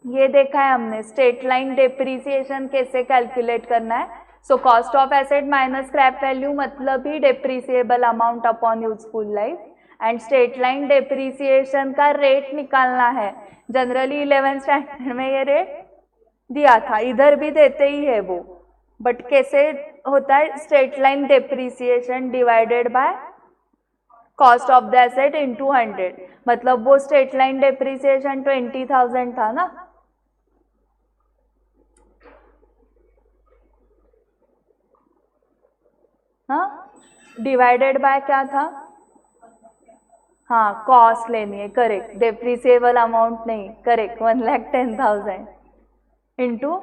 Speaker 1: ये देखा है हमने, स्ट्रेट लाइन डेप्रिसिएशन कैसे कैलकुलेट करना है. So cost of asset minus scrap value मतलब ही depreciable amount upon useful life. And straight line depreciation का रेट निकालना है. जनरली 11th स्टैंडर्ड में ये रेट दिया था, इधर भी देते ही है वो, बट कैसे होता है, straight line depreciation divided by cost of the asset into 100. मतलब वो स्ट्रेट लाइन डेप्रिसिएशन 20,000 था ना, हाँ, डिवाइडेड बाय क्या था, हाँ कॉस्ट लेनी है, करेक्ट, डेप्रिसिएबल अमाउंट नहीं, करेक्ट, 1,10,000 इंटू,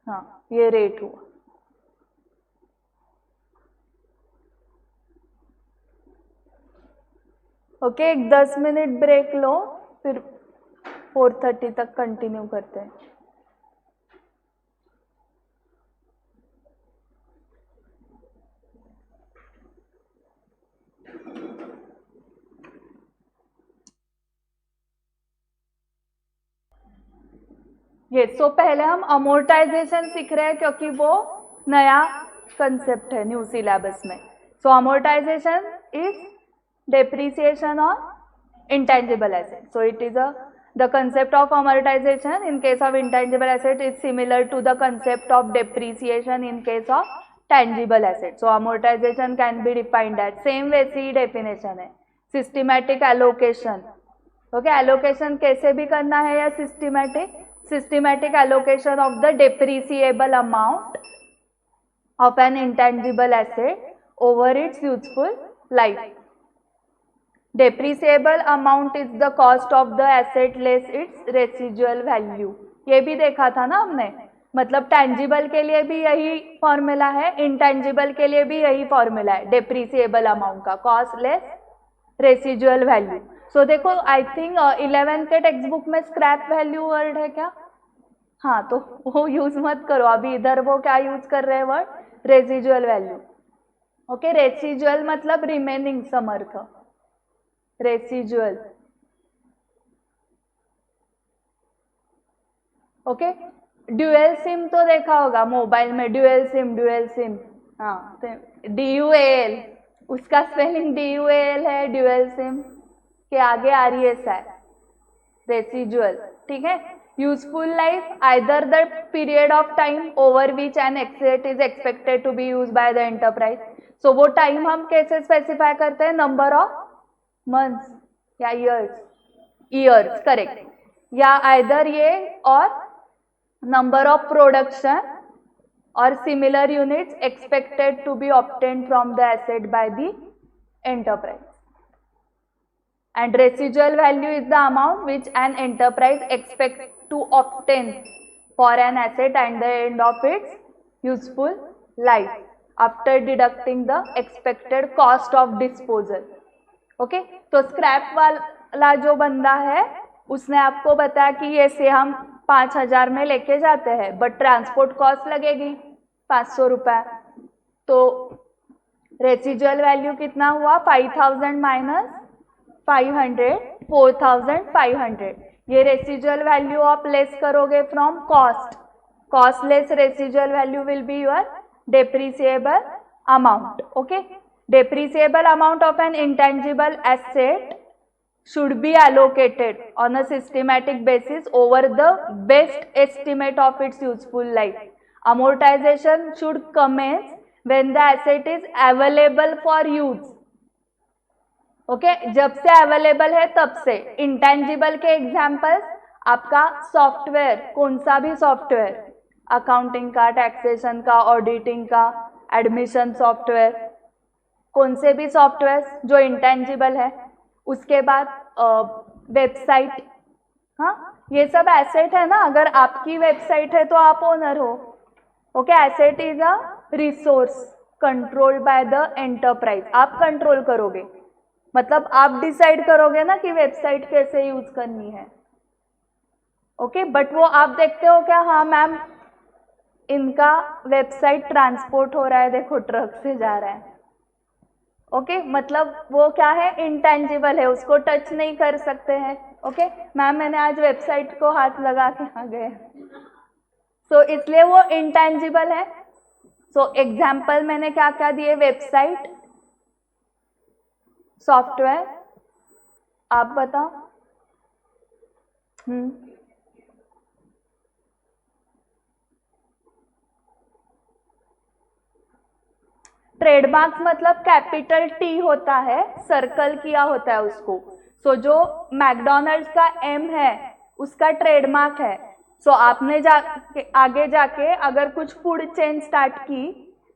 Speaker 1: हाँ ये रेट हुआ. ओके, एक 10 मिनट ब्रेक लो, फिर 4:30 तक कंटिन्यू करते हैं. ये सो पहले हम अमोर्टाइजेशन सीख रहे हैं क्योंकि वो नया कंसेप्ट है न्यू सिलेबस में. So amortisation is depreciation on intangible asset. So it is the concept of amortization in case of intangible asset is similar to the concept of depreciation in case of tangible asset. So amortization can be defined as same वैसी definition है, systematic allocation. Okay, allocation कैसे भी करना है या systematic allocation of the depreciable amount of an intangible asset over its useful life. Depreciable amount is the cost of the asset less its residual value. ये भी देखा था ना हमने, मतलब tangible के लिए भी यही फॉर्मूला है, intangible के लिए भी यही फॉर्मूला है, depreciable amount का cost less residual value. So देखो, I think 11th के टेक्स्ट बुक में scrap value वर्ड है क्या, हाँ, तो वो यूज मत करो अभी, इधर वो क्या यूज कर रहे हैं word, residual value. Okay, residual मतलब रिमेनिंग समर्थ, रेसिजुअल। ओके, ड्यूएल सिम तो देखा होगा मोबाइल में, ड्यूएल सिम, ड्यूएल सिम, हाँ, DUAL, उसका स्पेलिंग DUAL है, ड्यूएल सिम के आगे RES है, रेसिजुअल। ठीक है, useful life either the period of time over which an asset is expected to be use by the enterprise. So वो टाइम हम कैसे स्पेसिफाई करते हैं, नंबर ऑफ मंथ्स या ईयर्स, ईयर्स करेक्ट, या आइदर ये और number of production or similar units expected to be obtained from the asset by the enterprise. And residual value is the amount which an enterprise expects to obtain for an asset at the end of its useful life after deducting the expected cost of disposal. Okay? तो स्क्रैप वाला जो बंदा है उसने आपको बताया कि ये से हम 5,000 में लेके जाते हैं, बट ट्रांसपोर्ट कॉस्ट लगेगी 500 रुपये, तो रेसिजुअल वैल्यू कितना हुआ, 5,000 माइनस 500, 4,500। ये रेसिजुअल वैल्यू आप लेस करोगे from cost, cost less residual value will be your depreciable amount. Okay, depreciable amount of an intangible asset should be allocated on a systematic basis over the best estimate of its useful life. Amortization should commence when the asset is available for use. Okay, जब से अवेलेबल है तब से। इंटेंजिबल के एग्जाम्पल्स आपका सॉफ्टवेयर, कौन सा भी सॉफ्टवेयर, अकाउंटिंग का, टैक्सेशन का, ऑडिटिंग का, एडमिशन सॉफ्टवेयर, कौन से भी सॉफ्टवेयर जो इंटेंजिबल है। उसके बाद वेबसाइट, हाँ, ये सब एसेट है ना, अगर आपकी वेबसाइट है तो आप ओनर हो। Okay, asset is a resource controlled by the enterprise, आप कंट्रोल करोगे, मतलब आप डिसाइड करोगे ना कि वेबसाइट कैसे यूज करनी है। ओके, बट वो आप देखते हो क्या, हाँ मैम इनका वेबसाइट ट्रांसपोर्ट हो रहा है, देखो ट्रक से जा रहा है। ओके, मतलब वो क्या है, इंटेंजिबल है, उसको टच नहीं कर सकते हैं। ओके, मैम मैंने आज वेबसाइट को हाथ लगा के आ गए, सो इसलिए वो इंटेंजिबल है। सो एग्जाम्पल मैंने क्या क्या दिए, वेबसाइट, सॉफ्टवेयर, आप बताओ। ट्रेडमार्क्स मतलब कैपिटल T होता है, सर्कल किया होता है उसको। सो जो मैकडोनल्ड्स का M है उसका ट्रेडमार्क है। सो आपने आगे जाके अगर कुछ फूड चेन स्टार्ट की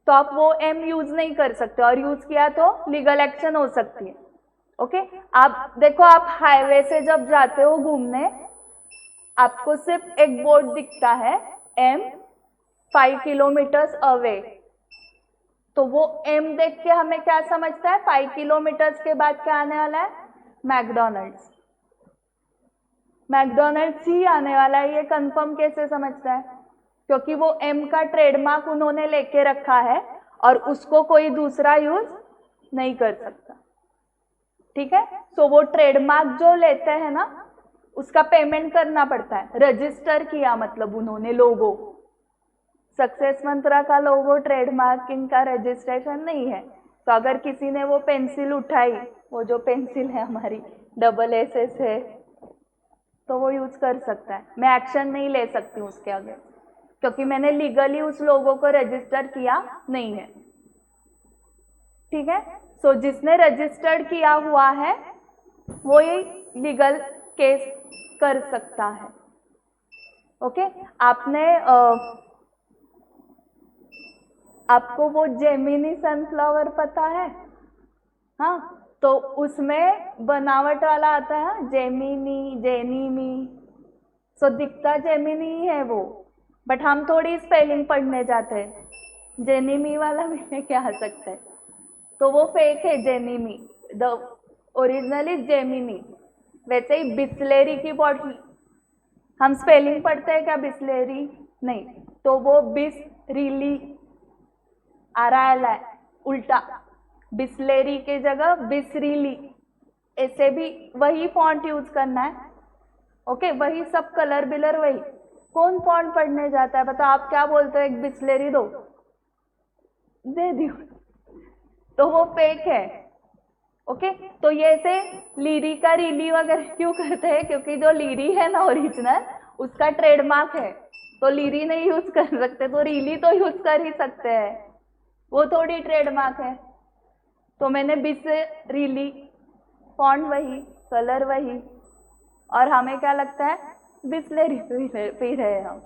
Speaker 1: तो आप वो M यूज नहीं कर सकते, और यूज किया तो लीगल एक्शन हो सकती है। ओके, आप देखो, आप हाईवे से जब जाते हो घूमने, आपको सिर्फ एक बोर्ड दिखता है, M 5 किलोमीटर्स अवे, तो वो M देख के हमें क्या समझता है, 5 किलोमीटर्स के बाद क्या आने वाला है, मैकडोनल्ड्स, मैकडोनल्ड्स ही आने वाला है। ये कंफर्म कैसे समझता है, क्योंकि वो M का ट्रेडमार्क उन्होंने लेके रखा है और उसको कोई दूसरा यूज नहीं कर सकता। ठीक है, सो वो ट्रेडमार्क जो लेते हैं ना, उसका पेमेंट करना पड़ता है। रजिस्टर किया मतलब उन्होंने लोगो, सक्सेस मंत्रा का लोगो ट्रेडमार्किंग का रजिस्ट्रेशन नहीं है। तो अगर किसी ने वो पेंसिल उठाई, वो जो पेंसिल है हमारी SS है, तो वो यूज कर सकता है। मैं एक्शन नहीं ले सकती हूँ उसके आगे, क्योंकि मैंने लीगली उस लोगो को रजिस्टर किया नहीं है। ठीक है, सो जिसने रजिस्टर्ड किया हुआ है वो ये लीगल केस कर सकता है। ओके, आपको वो जेमिनी सनफ्लावर पता है, हाँ, तो उसमें बनावट वाला आता है जेमिनी, जेनीमी, सो दिखता जेमिनी ही है वो, बट हम थोड़ी स्पेलिंग पढ़ने जाते हैं, जेनीमी वाला भी लेके आ सकते हैं, तो वो फेक है जेनीमी, द ओरिजिनल इज जेमिनी। वैसे ही बिस्लेरी की बॉटल, हम स्पेलिंग पढ़ते हैं क्या बिस्लेरी? नहीं, तो वो बिसरीली आ रहा है उल्टा, बिस्लेरी के जगह बिसरीली, ऐसे भी वही फॉन्ट यूज करना है। ओके, वही सब कलर बिलर वही। कौन फॉन्ट पढ़ने जाता है? बताओ, आप क्या बोलते हो? एक बिस्लेरी दो, दे दियो, तो वो फेक है। ओके, तो ये ऐसे लीरी का रीली वगैरह क्यों करते हैं? क्योंकि जो लीरी है ना ओरिजिनल, उसका ट्रेडमार्क है, तो लीरी नहीं यूज कर सकते, तो रीली तो यूज कर ही सकते हैं, वो थोड़ी ट्रेडमार्क है। तो मैंने बिस रीली, फॉन्ट वही, कलर वही, और हमें क्या लगता है? बिस्लेरी पी रहे हैं हम।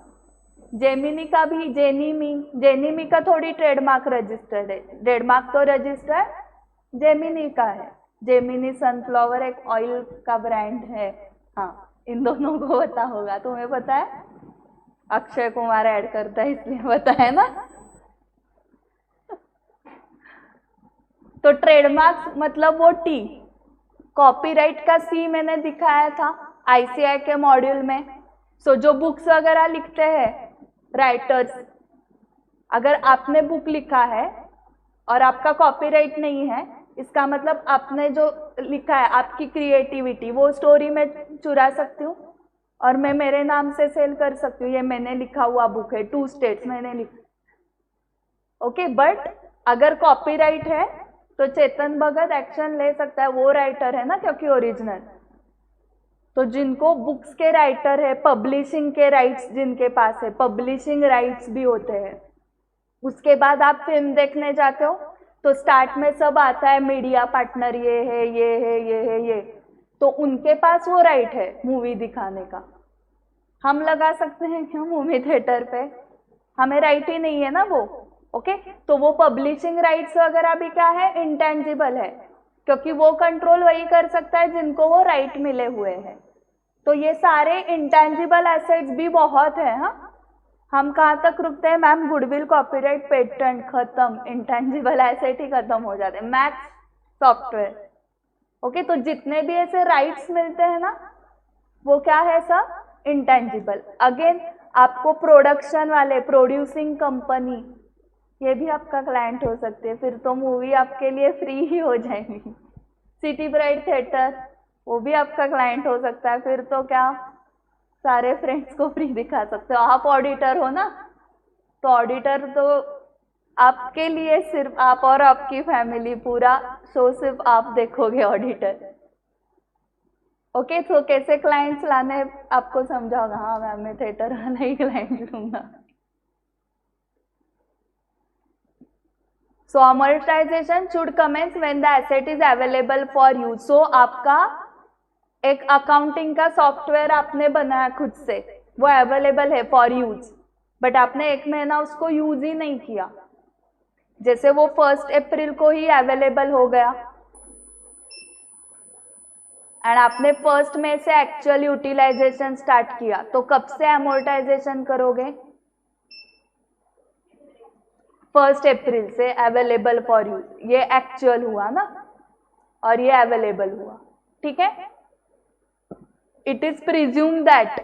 Speaker 1: जेमिनी का भी जेनीमी, जेनीमी का थोड़ी ट्रेडमार्क रजिस्टर्ड है, ट्रेडमार्क तो रजिस्टर्ड जेमिनी का है। जेमिनी सनफ्लावर एक ऑयल का ब्रांड है। हाँ, इन दोनों को पता होगा, तुम्हें पता है? अक्षय कुमार ऐड करता है इसलिए पता है ना। तो ट्रेडमार्क मतलब वो टी, कॉपीराइट का सी मैंने दिखाया था आईसीआई के मॉड्यूल में। सो जो बुक्स वगैरह लिखते हैं राइटर्स, अगर आपने बुक लिखा है और आपका कॉपीराइट नहीं है, इसका मतलब आपने जो लिखा है, आपकी क्रिएटिविटी, वो स्टोरी में चुरा सकती हूँ और मैं मेरे नाम से सेल कर सकती हूँ, ये मैंने लिखा हुआ बुक है, 2 स्टेट्स मैंने लिखा। ओके, बट अगर कॉपीराइट है तो चेतन भगत एक्शन ले सकता है, वो राइटर है ना, क्योंकि ओरिजिनल। तो जिनको बुक्स के राइटर है, पब्लिशिंग के राइट्स जिनके पास है, पब्लिशिंग राइट्स भी होते हैं। उसके बाद आप फिल्म देखने जाते हो तो स्टार्ट में सब आता है, मीडिया पार्टनर ये है, ये है, ये है, ये, तो उनके पास वो राइट है मूवी दिखाने का। हम लगा सकते हैं क्या मूवी थिएटर पे? हमें राइट ही नहीं है ना वो। ओके, तो वो पब्लिशिंग राइट्स वगैरह भी क्या है? इंटेंजिबल है, क्योंकि वो कंट्रोल वही कर सकता है जिनको वो राइट मिले हुए हैं। तो ये सारे इंटेंजिबल एसेट्स भी बहुत है। हाँ, हम कहाँ तक रुकते हैं मैम? गुडविल, कॉपीराइट, पेटेंट, खत्म, इंटेंजिबल एसेट ही खत्म हो जाते हैं। Maths, software. ओके, तो जितने भी ऐसे राइट्स मिलते हैं ना, वो क्या है? सब इंटेंजिबल। अगेन आपको प्रोडक्शन वाले, प्रोड्यूसिंग कंपनी, ये भी आपका क्लाइंट हो सकते हैं, फिर तो मूवी आपके लिए फ्री ही हो जाएगी। सिटी ब्राइट थिएटर, वो भी आपका क्लाइंट हो सकता है, फिर तो क्या सारे फ्रेंड्स को फ्री दिखा सकते हो। आप ऑडिटर हो ना, तो ऑडिटर तो आपके लिए सिर्फ आप और आपकी फैमिली, पूरा शो सिर्फ आप देखोगे, ऑडिटर। ओके, तो कैसे क्लाइंट्स लाने आपको समझाओगा? हाँ मैम, मैं थिएटर वाला ही क्लाइंट लूंगा। So amortisation should commence when the asset is available for use. So आपका एक अकाउंटिंग का सॉफ्टवेयर आपने बनाया खुद से, वो अवेलेबल है फॉर यूज, बट आपने 1 महीना उसको यूज ही नहीं किया। जैसे वो 1 अप्रैल को ही अवेलेबल हो गया एंड आपने 1 मई से एक्चुअल यूटिलाइजेशन स्टार्ट किया, तो कब से अमोर्टाइजेशन करोगे? 1 अप्रैल से अवेलेबल फॉर यूज। ये एक्चुअल हुआ ना, और ये अवेलेबल हुआ, ठीक है। It is presume that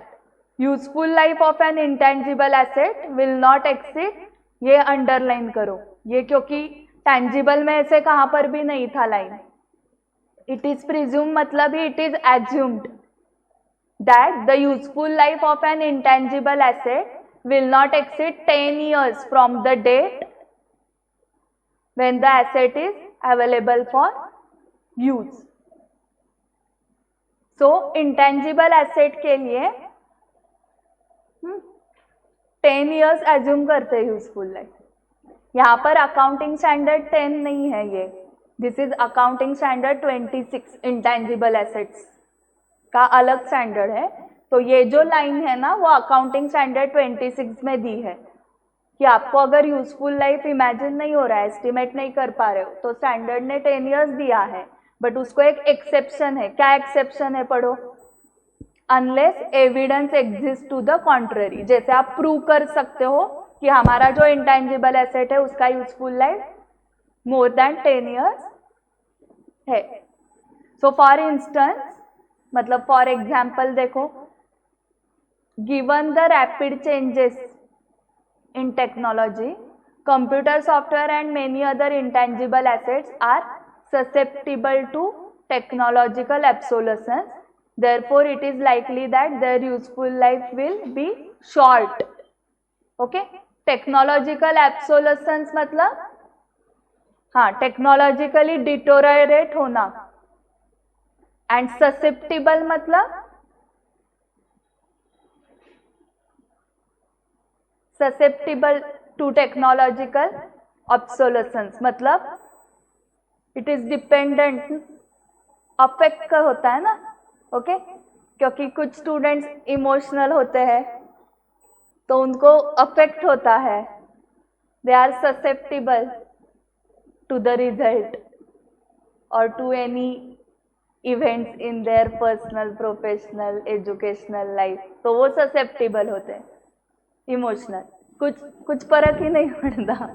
Speaker 1: useful life of an intangible asset will not exceed, ये अंडरलाइन करो, ये क्योंकि टेंजिबल में ऐसे कहां पर भी नहीं था लाइन। इट इज प्रिज्यूम मतलब ही it is assumed that the useful life of an intangible asset will not exceed 10 years from the date when the asset is available for use. So intangible asset के लिए 10 years assume करते हैं यूजफुल लाइफ। यहाँ पर अकाउंटिंग स्टैंडर्ड 10 नहीं है, ये this is accounting standard 26। Intangible assets का अलग स्टैंडर्ड है। तो ये जो लाइन है ना, वो अकाउंटिंग स्टैंडर्ड 26 में दी है कि आपको अगर यूजफुल लाइफ इमेजिन नहीं हो रहा है, एस्टिमेट नहीं कर पा रहे हो, तो स्टैंडर्ड ने 10 इयर्स दिया है, बट उसको एक एक्सेप्शन है। क्या एक्सेप्शन है? पढ़ो। Unless evidence exist to the contrary. जैसे आप प्रूव कर सकते हो कि हमारा जो इंटेंजिबल एसेट है उसका useful life more than 10 years है। सो फॉर इंस्टेंस, मतलब फॉर एग्जाम्पल देखो, given the rapid changes in technology, computer software and many other intangible assets are susceptible to technological obsolescence. Therefore, it is likely that their useful life will be short. Okay? Technological obsolescence मतलब हाँ टेक्नोलॉजिकली डिटोरेट होना, एंड ससेप्टिबल मतलब ससेप्टिबल टू टेक्नोलॉजिकल ऑब्सोलेसेंस मतलब इट इज डिपेंडेंट, अफेक्ट होता है ना, ओके क्योंकि कुछ स्टूडेंट्स इमोशनल होते हैं तो उनको अफेक्ट होता है, they are susceptible to the result or to any events in their personal, professional, educational life, तो वो susceptible होते हैं, इमोशनल, कुछ फर्क ही नहीं पड़ता।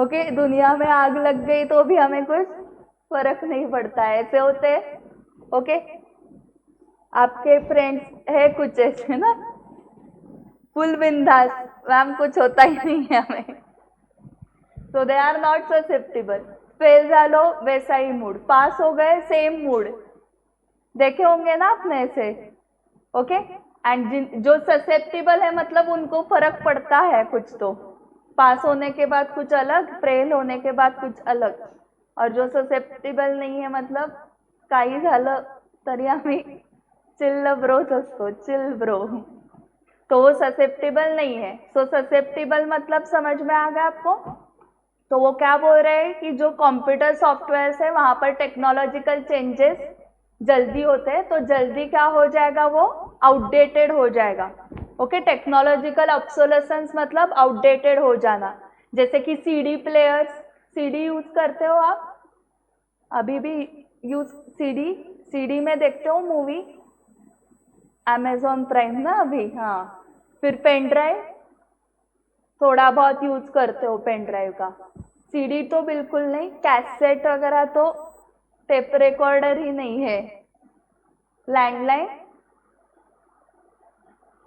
Speaker 1: ओके दुनिया में आग लग गई तो भी हमें कुछ फर्क नहीं पड़ता है, ऐसे होते हैं। ओके आपके फ्रेंड्स है कुछ ऐसे ना, फुल बिंदास, मैम कुछ होता ही नहीं है हमें, so they are not susceptible। Fail झालो वैसा ही मूड, पास हो गए सेम मूड, देखे होंगे ना आपने ऐसे। ओके एंड जो ससेप्टिबल है मतलब उनको फर्क पड़ता है कुछ, तो पास होने के बाद कुछ अलग, फेल होने के बाद कुछ अलग, और जो ससेप्टिबल नहीं है मतलब काही झालं तरी आम्ही चिल ब्रोच असतो, चिल ब्रो, तो वो ससेप्टिबल नहीं है। सो ससेप्टिबल मतलब समझ में आ गया आपको? तो वो क्या बोल रहे हैं कि जो कंप्यूटर सॉफ्टवेयर है वहां पर टेक्नोलॉजिकल चेंजेस जल्दी होते हैं, तो जल्दी क्या हो जाएगा, वो आउटडेटेड हो जाएगा। ओके टेक्नोलॉजिकल ऑब्सोलेसेंस मतलब आउटडेटेड हो जाना, जैसे कि सीडी प्लेयर्स, सीडी यूज करते हो आप अभी भी यूज, सीडी में देखते हो मूवी, अमेजॉन प्राइम ना अभी, हाँ फिर पेन ड्राइव थोड़ा बहुत यूज करते हो पेन ड्राइव का, सीडी तो बिल्कुल नहीं, कैसेट वगैरह तो, टेप रिकॉर्डर ही नहीं है, लैंडलाइन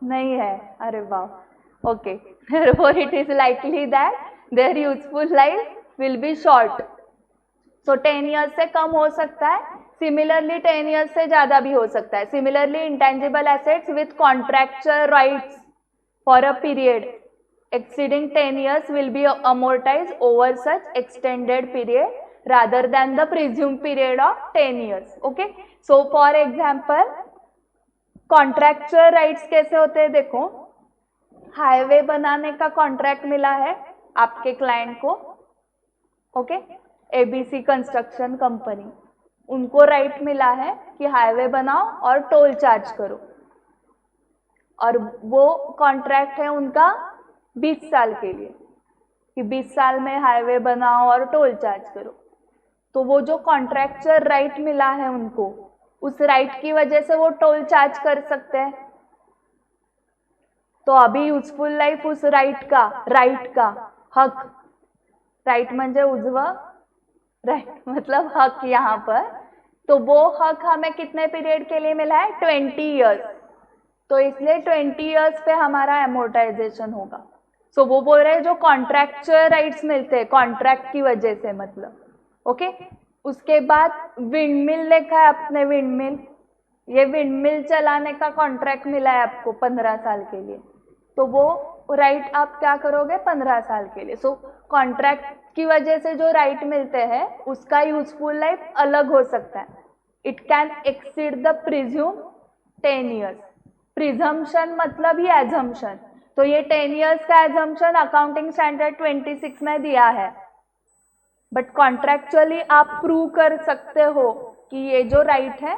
Speaker 1: नहीं है, अरे वाह। Okay therefore it is likely that their useful life will be short, so 10 years से कम हो सकता है, सिमिलरली 10 years से ज़्यादा भी हो सकता है। Similarly intangible assets with contractual rights for a period exceeding 10 years will be amortized over such extended period rather than the presumed period of 10 years. Okay, so for example contractual rights कैसे होते हैं, देखो हाईवे बनाने का कॉन्ट्रैक्ट मिला है आपके क्लाइंट को, ओके एबीसी कंस्ट्रक्शन कंपनी, उनको राइट मिला है कि हाईवे बनाओ और टोल चार्ज करो, और वो कॉन्ट्रैक्ट है उनका 20 साल के लिए कि 20 साल में हाईवे बनाओ और टोल चार्ज करो। तो वो जो कॉन्ट्रैक्चुअल राइट मिला है उनको, उस राइट की वजह से वो टोल चार्ज कर सकते हैं। तो अभी यूजफुल लाइफ उस राइट का हक, राइट म्हणजे उजवा, राइट मतलब हक यहाँ पर, तो वो हक हमें कितने पीरियड के लिए मिला है, 20 ईयर्स, तो इसलिए 20 ईयर्स पे हमारा एमोर्टाइजेशन होगा। सो वो बोल रहे हैं जो कॉन्ट्रैक्चुअल राइट्स मिलते हैं कॉन्ट्रैक्ट की वजह से, मतलब ओके। उसके बाद विंडमिल देखा है आपने, विंडमिल, ये विंडमिल चलाने का कॉन्ट्रैक्ट मिला है आपको 15 साल के लिए, तो वो राइट आप क्या करोगे 15 साल के लिए। सो कॉन्ट्रैक्ट की वजह से जो राइट मिलते हैं उसका यूजफुल लाइफ अलग हो सकता है, it can exceed the presume 10 years. Presumption मतलब ही एजम्पशन, तो ये 10 ईयर्स का एजम्पशन अकाउंटिंग स्टैंडर्ड 26 में दिया है, बट कॉन्ट्रैक्चुअली आप प्रूव कर सकते हो कि ये जो राइट है,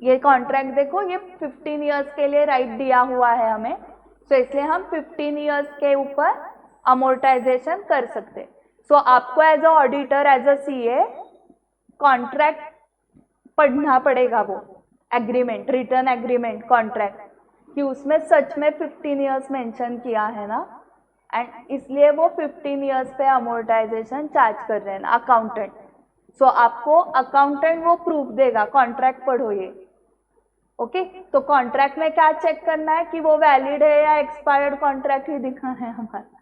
Speaker 1: ये कॉन्ट्रैक्ट देखो ये 15 ईयर्स के लिए राइट दिया हुआ है हमें, तो इसलिए हम 15 ईयर्स के ऊपर अमोर्टाइजेशन कर सकते। सो आपको as a auditor, as a CA contract पढ़ना पड़ेगा, वो एग्रीमेंट, रिटर्न एग्रीमेंट कॉन्ट्रैक्ट, कि उसमें सच में 15 ईयर्स मेंशन किया है ना, एंड इसलिए वो 15 ईयर्स पे अमोर्टाइजेशन चार्ज कर रहे हैं ना अकाउंटेंट। सो आपको अकाउंटेंट वो प्रूफ देगा, कॉन्ट्रैक्ट पढ़ो ये, ओके तो कॉन्ट्रैक्ट में क्या चेक करना है कि वो वैलिड है या एक्सपायर्ड कॉन्ट्रैक्ट ही दिखाना है हमारा।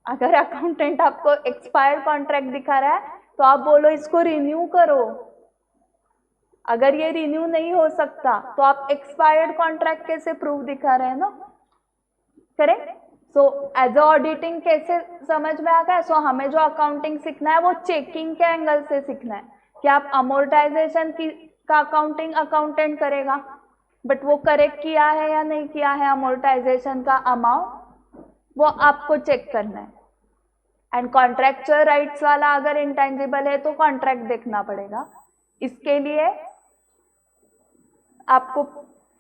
Speaker 1: अगर अकाउंटेंट आपको एक्सपायर्ड कॉन्ट्रैक्ट दिखा रहा है तो आप बोलो इसको रिन्यू करो। अगर ये रिन्यू नहीं हो सकता तो आप एक्सपायर्ड कॉन्ट्रैक्ट कैसे प्रूफ दिखा रहे हैं ना, correct. So as a auditing कैसे समझ में आ गया। सो हमें जो अकाउंटिंग सीखना है वो चेकिंग के एंगल से सीखना है कि आप अमोर्टाइजेशन की का अकाउंटिंग अकाउंटेंट करेगा, बट वो करेक्ट किया है या नहीं किया है अमोर्टाइजेशन का अमाउंट, वो आपको चेक करना है। एंड कॉन्ट्रैक्चुअल राइट्स वाला अगर इंटेंजिबल है तो कॉन्ट्रैक्ट देखना पड़ेगा। इसके लिए आपको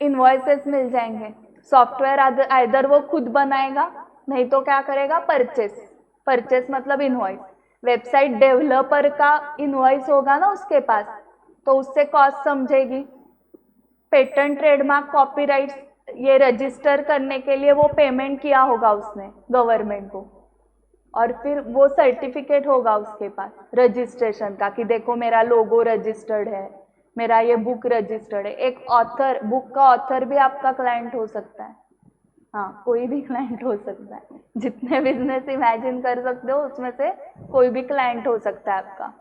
Speaker 1: इनवॉइसेस मिल जाएंगे। सॉफ्टवेयर आइदर वो खुद बनाएगा, नहीं तो क्या करेगा, परचेस मतलब इनवॉइस। वेबसाइट डेवलपर का इनवॉइस होगा ना उसके पास, तो उससे कॉस्ट समझेगी। पेटेंट, ट्रेडमार्क, कॉपीराइट्स ये रजिस्टर करने के लिए वो पेमेंट किया होगा उसने गवर्नमेंट को, और फिर वो सर्टिफिकेट होगा उसके पास रजिस्ट्रेशन का कि देखो मेरा लोगो रजिस्टर्ड है, मेरा ये बुक रजिस्टर्ड है। एक ऑथर, बुक का ऑथर भी आपका क्लाइंट हो सकता है। हाँ, कोई भी क्लाइंट हो सकता है। जितने बिजनेस इमेजिन कर सकते हो उसमें से कोई भी क्लाइंट हो सकता है आपका।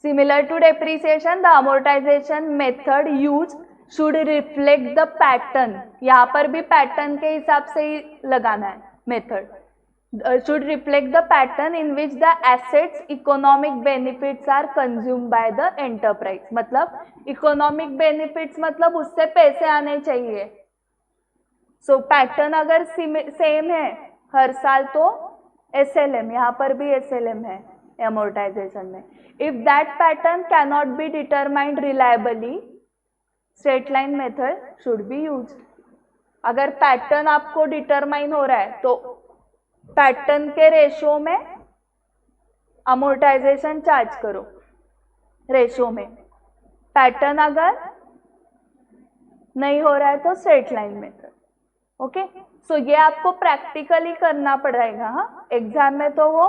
Speaker 1: Similar to depreciation, the amortisation method use should reflect the pattern. यहाँ पर भी पैटर्न के हिसाब से ही लगाना है method. should reflect the pattern in which the assets economic benefits are consumed by the enterprise। मतलब economic benefits मतलब उससे पैसे आने चाहिए। सो पैटर्न अगर सेम है हर साल तो SLM, यहाँ पर भी SLM है amortization में। if that pattern cannot be determined reliably, straight line method should be used। अगर पैटर्न आपको डिटरमाइन हो रहा है तो पैटर्न के रेशो में अमोर्टाइजेशन चार्ज करो, रेशो में। पैटर्न अगर नहीं हो रहा है तो straight line method. Okay, so ये आपको प्रैक्टिकली करना पड़ेगा। हाँ, एग्जाम में तो वो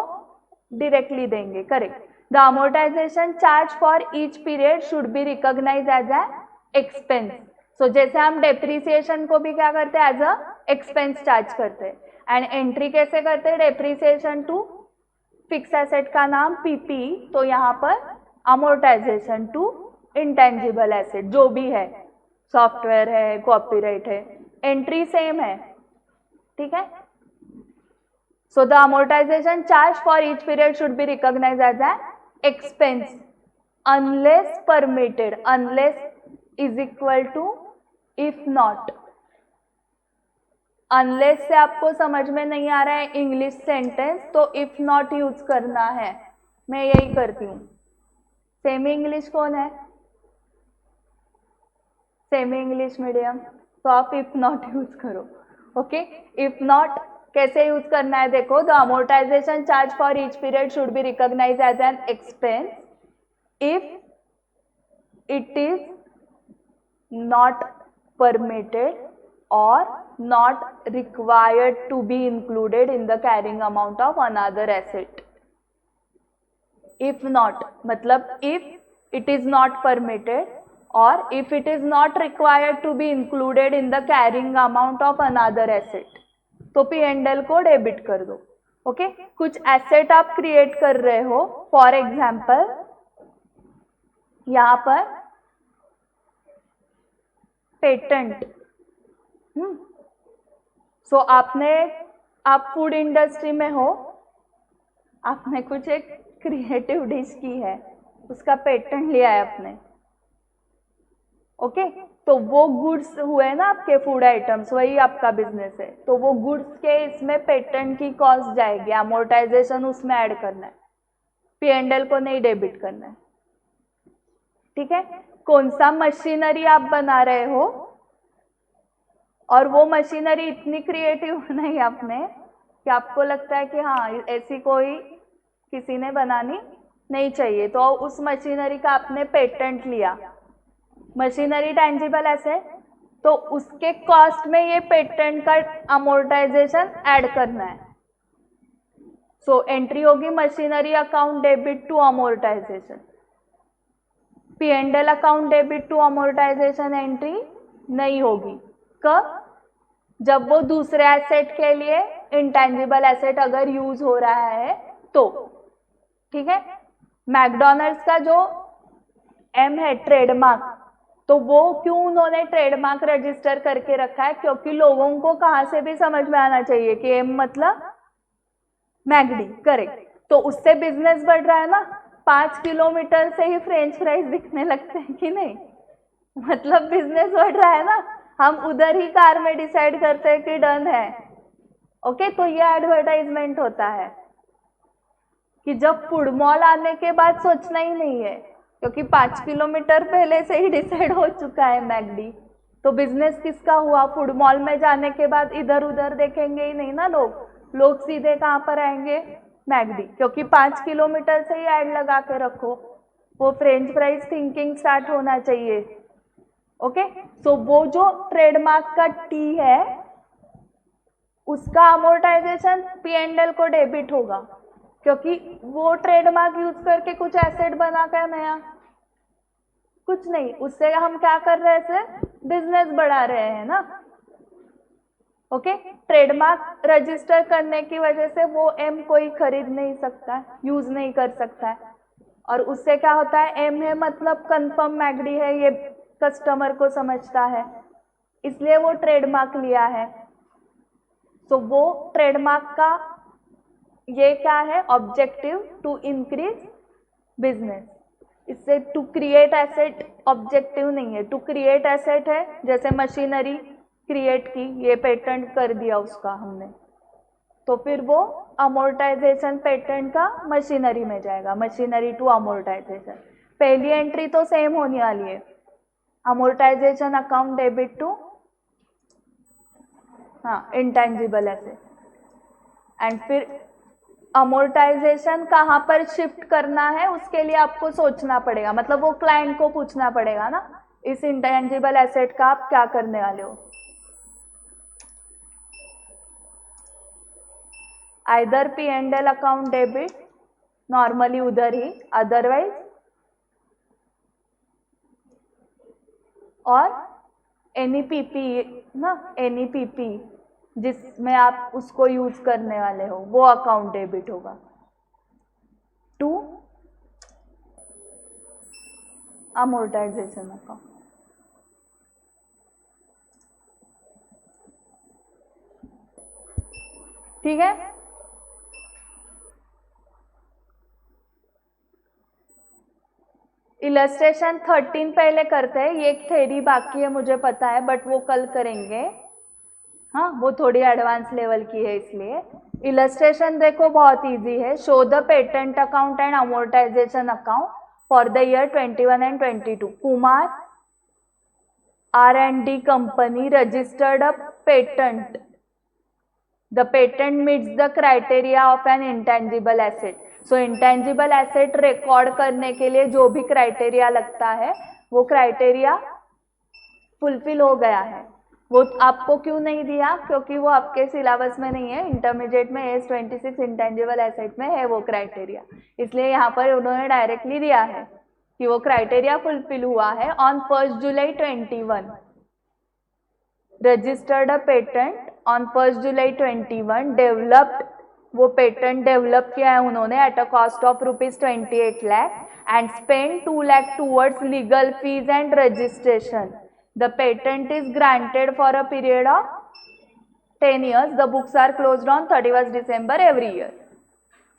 Speaker 1: डायरेक्टली देंगे, correct. The amortisation charge for each period should be recognise as a expense. So जैसे हम डेप्रिसिएशन को भी क्या करते हैं, एज अ एक्सपेंस चार्ज करते हैं। एंड एंट्री कैसे करते हैं, डेप्रिसिएशन टू फिक्स एसेट का नाम PP, तो यहाँ पर अमोर्टाइजेशन टू इंटेंजिबल एसेट जो भी है, सॉफ्टवेयर है, कॉपीराइट है, एंट्री सेम है, ठीक है। So the amortisation charge for each period should be recognise as a expense unless permitted. Unless is equal to if not. Unless से आपको समझ में नहीं आ रहा है इंग्लिश सेंटेंस तो इफ नॉट यूज करना है। मैं यही करती हूँ। सेमी इंग्लिश कौन है, सेमी इंग्लिश मीडियम, तो आप इफ नॉट यूज करो। ओके, इफ नॉट कैसे यूज करना है देखो। The amortisation charge for each period should be recognise as an expense if it is not permitted or not required to be included in the carrying amount of another asset। if not मतलब if it is not permitted or if it is not required to be included in the carrying amount of another asset, तो P&L को डेबिट कर दो। ओके, कुछ एसेट आप क्रिएट कर रहे हो, फॉर एग्जाम्पल यहाँ पर पेटेंट। सो आप फूड इंडस्ट्री में हो, आपने कुछ एक क्रिएटिव डिश की है, उसका पेटेंट लिया है आपने। ओके, तो वो गुड्स हुए ना आपके फूड आइटम्स, वही आपका बिजनेस है, तो वो गुड्स के इसमें पेटेंट की कॉस्ट जाएगी, अमोर्टाइजेशन उसमें ऐड करना है, P&L को नहीं डेबिट करना है, ठीक है। कौन सा मशीनरी आप बना रहे हो और वो मशीनरी इतनी क्रिएटिव बनाई आपने कि आपको लगता है कि हाँ ऐसी कोई किसी ने बनानी नहीं चाहिए, तो उस मशीनरी का आपने पेटेंट लिया। मशीनरी टेंजिबल एसेट, तो उसके कॉस्ट में ये पेटेंट का अमोर्टाइजेशन ऐड करना है। सो एंट्री होगी machinery account debit to amortisation. P&L account debit to amortisation entry नहीं होगी। कब? जब वो दूसरे एसेट के लिए इंटेंजिबल एसेट अगर यूज हो रहा है तो। ठीक है। मैकडॉनल्ड्स का जो एम है ट्रेडमार्क, तो वो क्यों उन्होंने ट्रेडमार्क रजिस्टर करके रखा है? क्योंकि लोगों को कहाँ से भी समझ में आना चाहिए कि एम मतलब मैगडी, करेक्ट। तो उससे बिजनेस बढ़ रहा है ना। 5 किलोमीटर से ही फ्रेंच फ्राइज दिखने लगते हैं कि नहीं? मतलब बिजनेस बढ़ रहा है ना। हम उधर ही कार में डिसाइड करते हैं कि डन है। ओके, तो ये एडवर्टाइजमेंट होता है कि जब फूड मॉल आने के बाद सोचना ही नहीं है, क्योंकि 5 किलोमीटर पहले से ही डिसाइड हो चुका है मैगडी। तो बिजनेस किसका हुआ? फूड मॉल में जाने के बाद इधर उधर देखेंगे ही नहीं ना लोग सीधे कहाँ पर आएंगे? मैगडी, क्योंकि 5 किलोमीटर से ही ऐड लगा के रखो। वो फ्रेंच फ्राइज थिंकिंग स्टार्ट होना चाहिए। ओके, सो वो जो ट्रेडमार्क का टी है उसका अमोर्टाइजेशन P&L को डेबिट होगा, क्योंकि वो ट्रेडमार्क यूज करके कुछ एसेट बना कर नया कुछ नहीं, उससे हम क्या कर रहे हैं? बिजनेस बढ़ा रहे हैं ना। ओके, ट्रेडमार्क रजिस्टर करने की वजह से वो एम कोई खरीद नहीं सकता, यूज नहीं कर सकता है। और उससे क्या होता है? एम है मतलब कंफर्म मैगडी है, ये कस्टमर को समझता है, इसलिए वो ट्रेडमार्क लिया है। तो वो ट्रेडमार्क का ये क्या है? Objective to increase business. इससे टू क्रिएट एसेट ऑब्जेक्टिव नहीं है। टू क्रिएट एसेट है, जैसे मशीनरी क्रिएट की, ये पेटेंट कर दिया उसका हमने, तो फिर वो अमोर्टाइजेशन पेटेंट का मशीनरी में जाएगा। मशीनरी टू अमोर्टाइजेशन, पहली एंट्री तो सेम होने वाली है, amortisation account debit to intangible asset. And फिर अमोर्टाइजेशन कहाँ पर शिफ्ट करना है उसके लिए आपको सोचना पड़ेगा, मतलब वो क्लाइंट को पूछना पड़ेगा ना, इस इंटेंजिबल एसेट का आप क्या करने वाले हो। Either P&L account debit normally उधर ही, अदरवाइज और एनी पीपी ना, एनी पीपी जिसमें आप उसको यूज करने वाले हो वो अकाउंट डेबिट होगा टू अमोर्टाइजेशन अकाउंट। ठीक है। इलस्ट्रेशन 13 पहले करते हैं, ये एक थ्योरी बाकी है मुझे पता है, बट वो कल करेंगे। हाँ, वो थोड़ी एडवांस लेवल की है, इसलिए इलस्ट्रेशन देखो बहुत इजी है। Show the patent account and amortisation account for the year 21 and 22। Kumar R&D company registered a patent. The patent meets the criteria of an intangible asset. So intangible asset record करने के लिए जो भी क्राइटेरिया लगता है वो क्राइटेरिया फुलफिल हो गया है। वो आपको क्यों नहीं दिया? क्योंकि वो आपके सिलेबस में नहीं है। इंटरमीडिएट में AS26 इंटेंजिबल एसेट में है वो क्राइटेरिया, इसलिए यहाँ पर उन्होंने डायरेक्टली दिया है कि वो क्राइटेरिया फुलफिल हुआ है। ऑन 1 जुलाई 21 रजिस्टर्ड अ पेटेंट, ऑन 1 जुलाई 21 डेवलप्ड, वो पेटेंट डेवलप किया है उन्होंने at a cost of ₹28 lakh and spend 2 lakh towards legal fees and registration. The patent is granted for a period of 10 years. The books are closed on 31st December every year.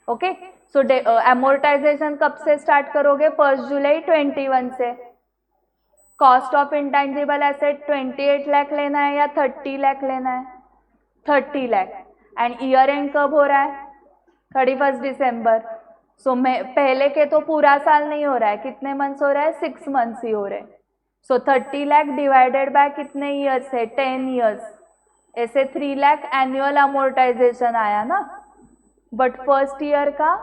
Speaker 1: Okay, so amortization कब से स्टार्ट करोगे? 1 जुलाई 21 से। Cost of intangible asset 28 lakh लेना है या 30 लाख लेना है? 30 लाख। एंड ईयर एंड कब हो रहा है? 31st दिसंबर। सो पहले के तो पूरा साल नहीं हो रहा है, कितने मंथ्स हो रहा है? 6 मंथ्स ही हो रहे हैं। सो 30 लाख डिवाइडेड बाय कितने ईयर्स है? 10 ईयर्स। ऐसे 3 लाख एनुअल अमोर्टाइजेशन आया ना, बट फर्स्ट ईयर का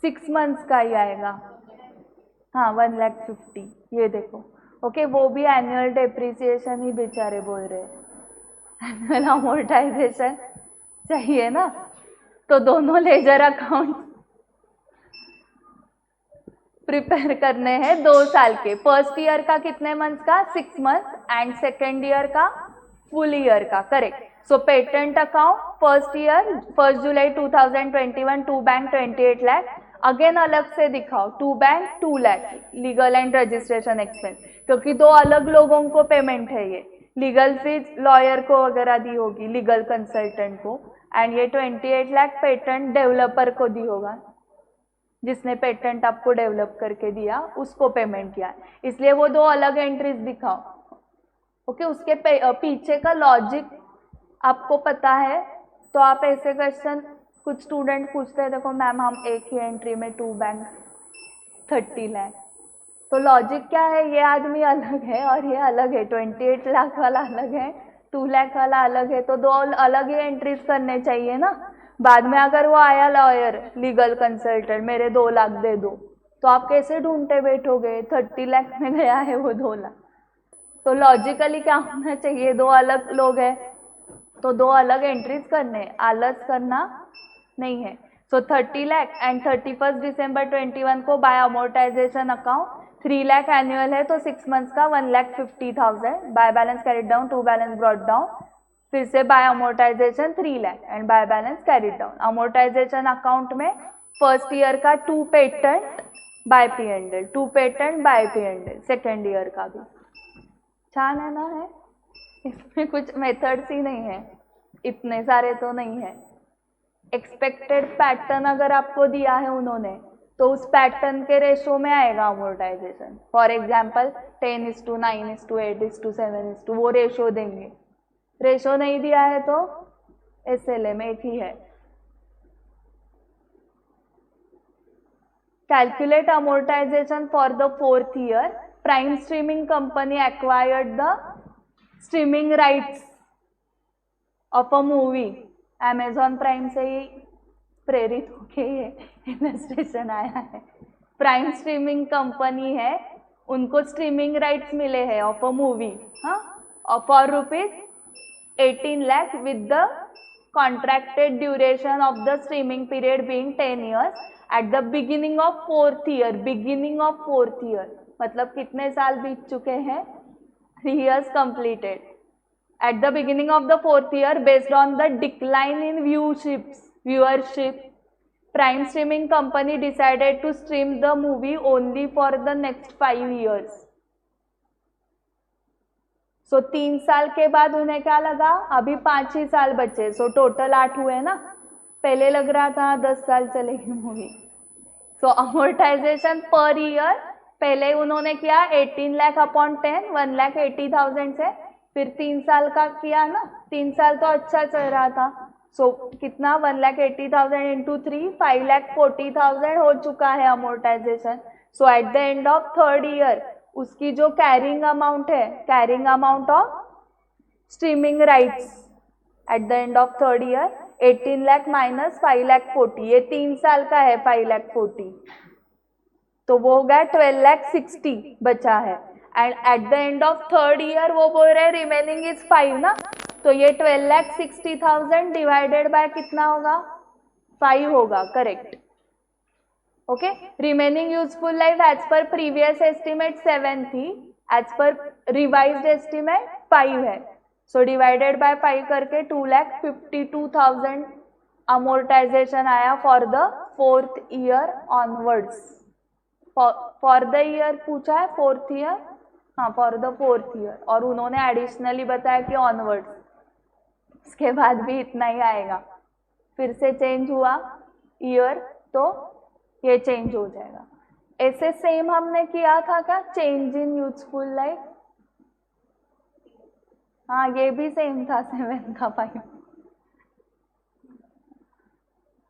Speaker 1: 6 मंथ्स का ही आएगा। हाँ, 1,50,000 ये देखो। ओके, वो भी एनुअल डेप्रिसिएशन ही बेचारे बोल रहे हैं, एनुअल अमोर्टाइजेशन चाहिए ना, तो दोनों लेजर अकाउंट प्रिपेयर करने हैं 2 साल के। फर्स्ट ईयर का कितने मंथ्स का? 6 मंथ्स एंड सेकेंड ईयर का फुल ईयर का। Correct. So patent account first year 1 July 2021 to bank 28 lakh. Again अलग से दिखाओ, to bank 2 lakh legal and registration expense, क्योंकि 2 अलग लोगों को पेमेंट है ये। लीगल फीस लॉयर को वगैरह दी होगी, लीगल कंसल्टेंट को, एंड ये 28 लाख पेटेंट डेवलपर को दी होगा, जिसने पेटेंट आपको डेवलप करके दिया उसको पेमेंट किया, इसलिए वो 2 अलग एंट्रीज दिखाओ। ओके, उसके पीछे का लॉजिक आपको पता है तो आप ऐसे क्वेश्चन, कुछ स्टूडेंट पूछते हैं, देखो मैम हम एक ही एंट्री में 2 बैंक 30 लाख, तो लॉजिक क्या है? ये आदमी अलग है और ये अलग है, 28 लाख वाला अलग है, 2 लाख वाला अलग है, तो 2 अलग ही एंट्रीज करने चाहिए ना। बाद में अगर वो आया लॉयर लीगल कंसल्टेंट, मेरे 2 लाख दे दो, तो आप कैसे ढूंढते बैठोगे? 30 लाख में गया है वो 2 लाख। तो लॉजिकली क्या होना चाहिए? 2 अलग लोग हैं तो 2 अलग एंट्रीज करने, आलस करना नहीं है। सो 30 लाख एंड 31 दिसंबर 21 को by amortisation account 3 lakh annual है तो 6 मंथ्स का 1,50,000 by balance carried down, to balance brought down, फिर से by amortisation 3 lakh and by balance carried down. Amortisation account में फर्स्ट ईयर का 2 patent by P&L, 2 patent by P&L, second year का भी। छान है ना? है इसमें कुछ मेथड्स ही नहीं है, इतने सारे तो नहीं है। एक्सपेक्टेड पैटर्न अगर आपको दिया है उन्होंने, तो उस पैटर्न के रेशो में आएगा अमोर्टाइजेशन। फॉर एग्जाम्पल 10:9:8:7:, वो रेशो देंगे। रेशो नहीं दिया है तो SLM एक ही है। Calculate amortisation for the 4th year. Prime streaming company acquired the streaming rights of a movie. Amazon prime से ही प्रेरित होके ये इलस्ट्रेशन आया है। प्राइम स्ट्रीमिंग कंपनी है, उनको स्ट्रीमिंग राइट्स मिले हैं ऑफ अ मूवी, हाँ, for ₹18 lakh with the contracted duration of the streaming period being 10 years at the beginning of 4th year. Beginning of 4th year मतलब कितने साल बीत चुके हैं? 3 years completed. At the beginning of the 4th year, based on the decline in viewership, Prime Streaming Company decided to stream the movie only for the next 5 years. So 3 साल के बाद उन्हें क्या लगा? अभी 5 ही साल बचे, so टोटल 8 हुए ना। पहले लग रहा था 10 साल चलेगी movie. So amortization per year पहले उन्होंने किया 18 लाख अपॉन 10, 1,80,000 से, फिर 3 साल का किया ना। 3 साल तो अच्छा चल रहा था, सो कितना? 1,80,000 इंटू 3, 5,40,000 हो चुका है amortisation. So at the end of 3rd year उसकी जो कैरिंग अमाउंट है, carrying amount of streaming rights at the end of 3rd year 18 lakh minus 5,40,000, ये 3 साल का है 5,40,000, तो वो हो गया 12,60,000 बचा है। And at the end of 3rd year वो बोल रहे रिमेनिंग इज 5 ना, तो ये 12,60,000 डिवाइडेड बाय कितना होगा? 5 होगा। Correct. Okay, remaining useful life as पर प्रीवियस एस्टिमेट 7 थी, एज पर रिवाइज्ड एस्टिमेट 5 है, सो डिवाइडेड बाय 5 करके 2,52,000 अमोर्टाइजेशन आया for the 4th year onwards. For the year पूछा है, 4th ईयर, हाँ फॉर द 4th ईयर, और उन्होंने एडिशनली बताया कि ऑनवर्ड्स, इसके बाद भी इतना ही आएगा। फिर से चेंज हुआ ईयर तो ये चेंज हो जाएगा। ऐसे सेम हमने किया था क्या? चेंज इन यूजफुल लाइफ, हाँ ये भी सेम था 7 का 5।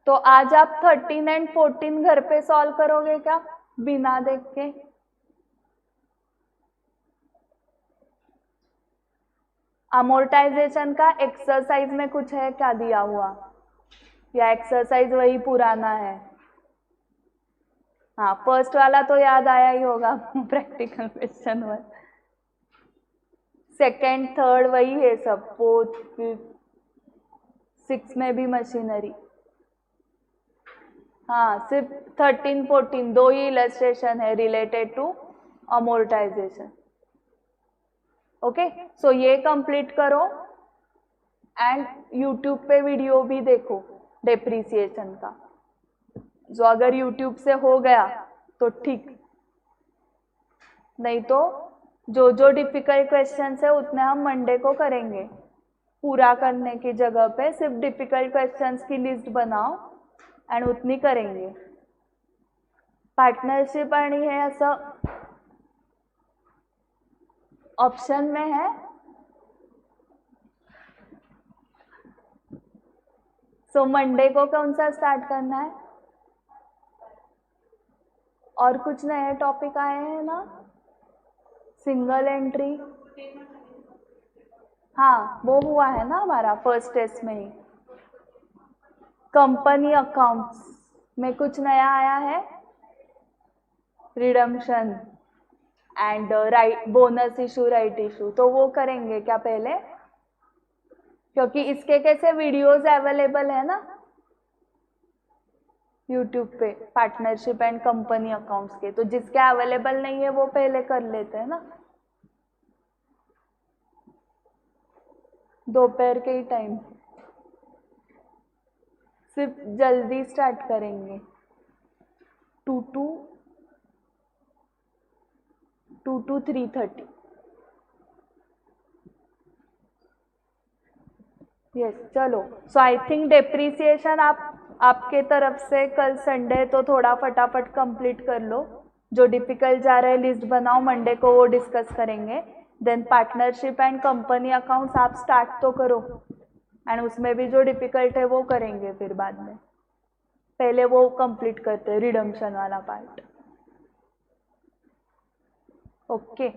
Speaker 1: तो आज आप 13 एंड 14 घर पे सॉल्व करोगे क्या बिना देख के? अमोर्टाइजेशन का एक्सरसाइज में कुछ है क्या दिया हुआ, या एक्सरसाइज वही पुराना है? हाँ, फर्स्ट वाला तो याद आया ही होगा प्रैक्टिकल क्वेश्चन 1। सेकेंड थर्ड वही है सब, 4th 5th 6 में भी मशीनरी। हाँ, सिर्फ 13-14 दो ही इलस्ट्रेशन है related to amortisation. Okay, so ये कंप्लीट करो एंड यूट्यूब पे वीडियो भी देखो डेप्रिसिएशन का। जो अगर यूट्यूब से हो गया तो ठीक, नहीं तो जो जो डिफिकल्ट क्वेश्चंस है उतने हम मंडे को करेंगे। पूरा करने की जगह पे सिर्फ डिफिकल्ट क्वेश्चंस की लिस्ट बनाओ एंड उतनी करेंगे। पार्टनरशिप आणि हे असं ऑप्शन में है, सो मंडे को कौन सा स्टार्ट करना है? और कुछ नए टॉपिक आए हैं ना? सिंगल एंट्री, हाँ वो हुआ है ना हमारा फर्स्ट टेस्ट में ही। कंपनी अकाउंट्स में कुछ नया आया है, redemption and right bonus issue, right issue, तो वो करेंगे क्या पहले? क्योंकि इसके कैसे वीडियोस अवेलेबल है ना यूट्यूब पे, पार्टनरशिप एंड कंपनी अकाउंट्स के, तो जिसके अवेलेबल नहीं है वो पहले कर लेते हैं ना, दोपहर के ही टाइम। सिर्फ जल्दी स्टार्ट करेंगे, 2 to 3:30। यस, चलो। सो आई थिंक डेप्रिसिएशन आपके तरफ से कल संडे तो थोड़ा फटाफट कंप्लीट कर लो। जो डिफिकल्ट जा रहा है लिस्ट बनाओ, मंडे को वो डिस्कस करेंगे। Then partnership and company accounts आप स्टार्ट तो करो एंड उसमें भी जो डिफिकल्ट है वो करेंगे फिर बाद में। पहले वो कंप्लीट करते हैं रिडम्पशन वाला पार्ट। ओके।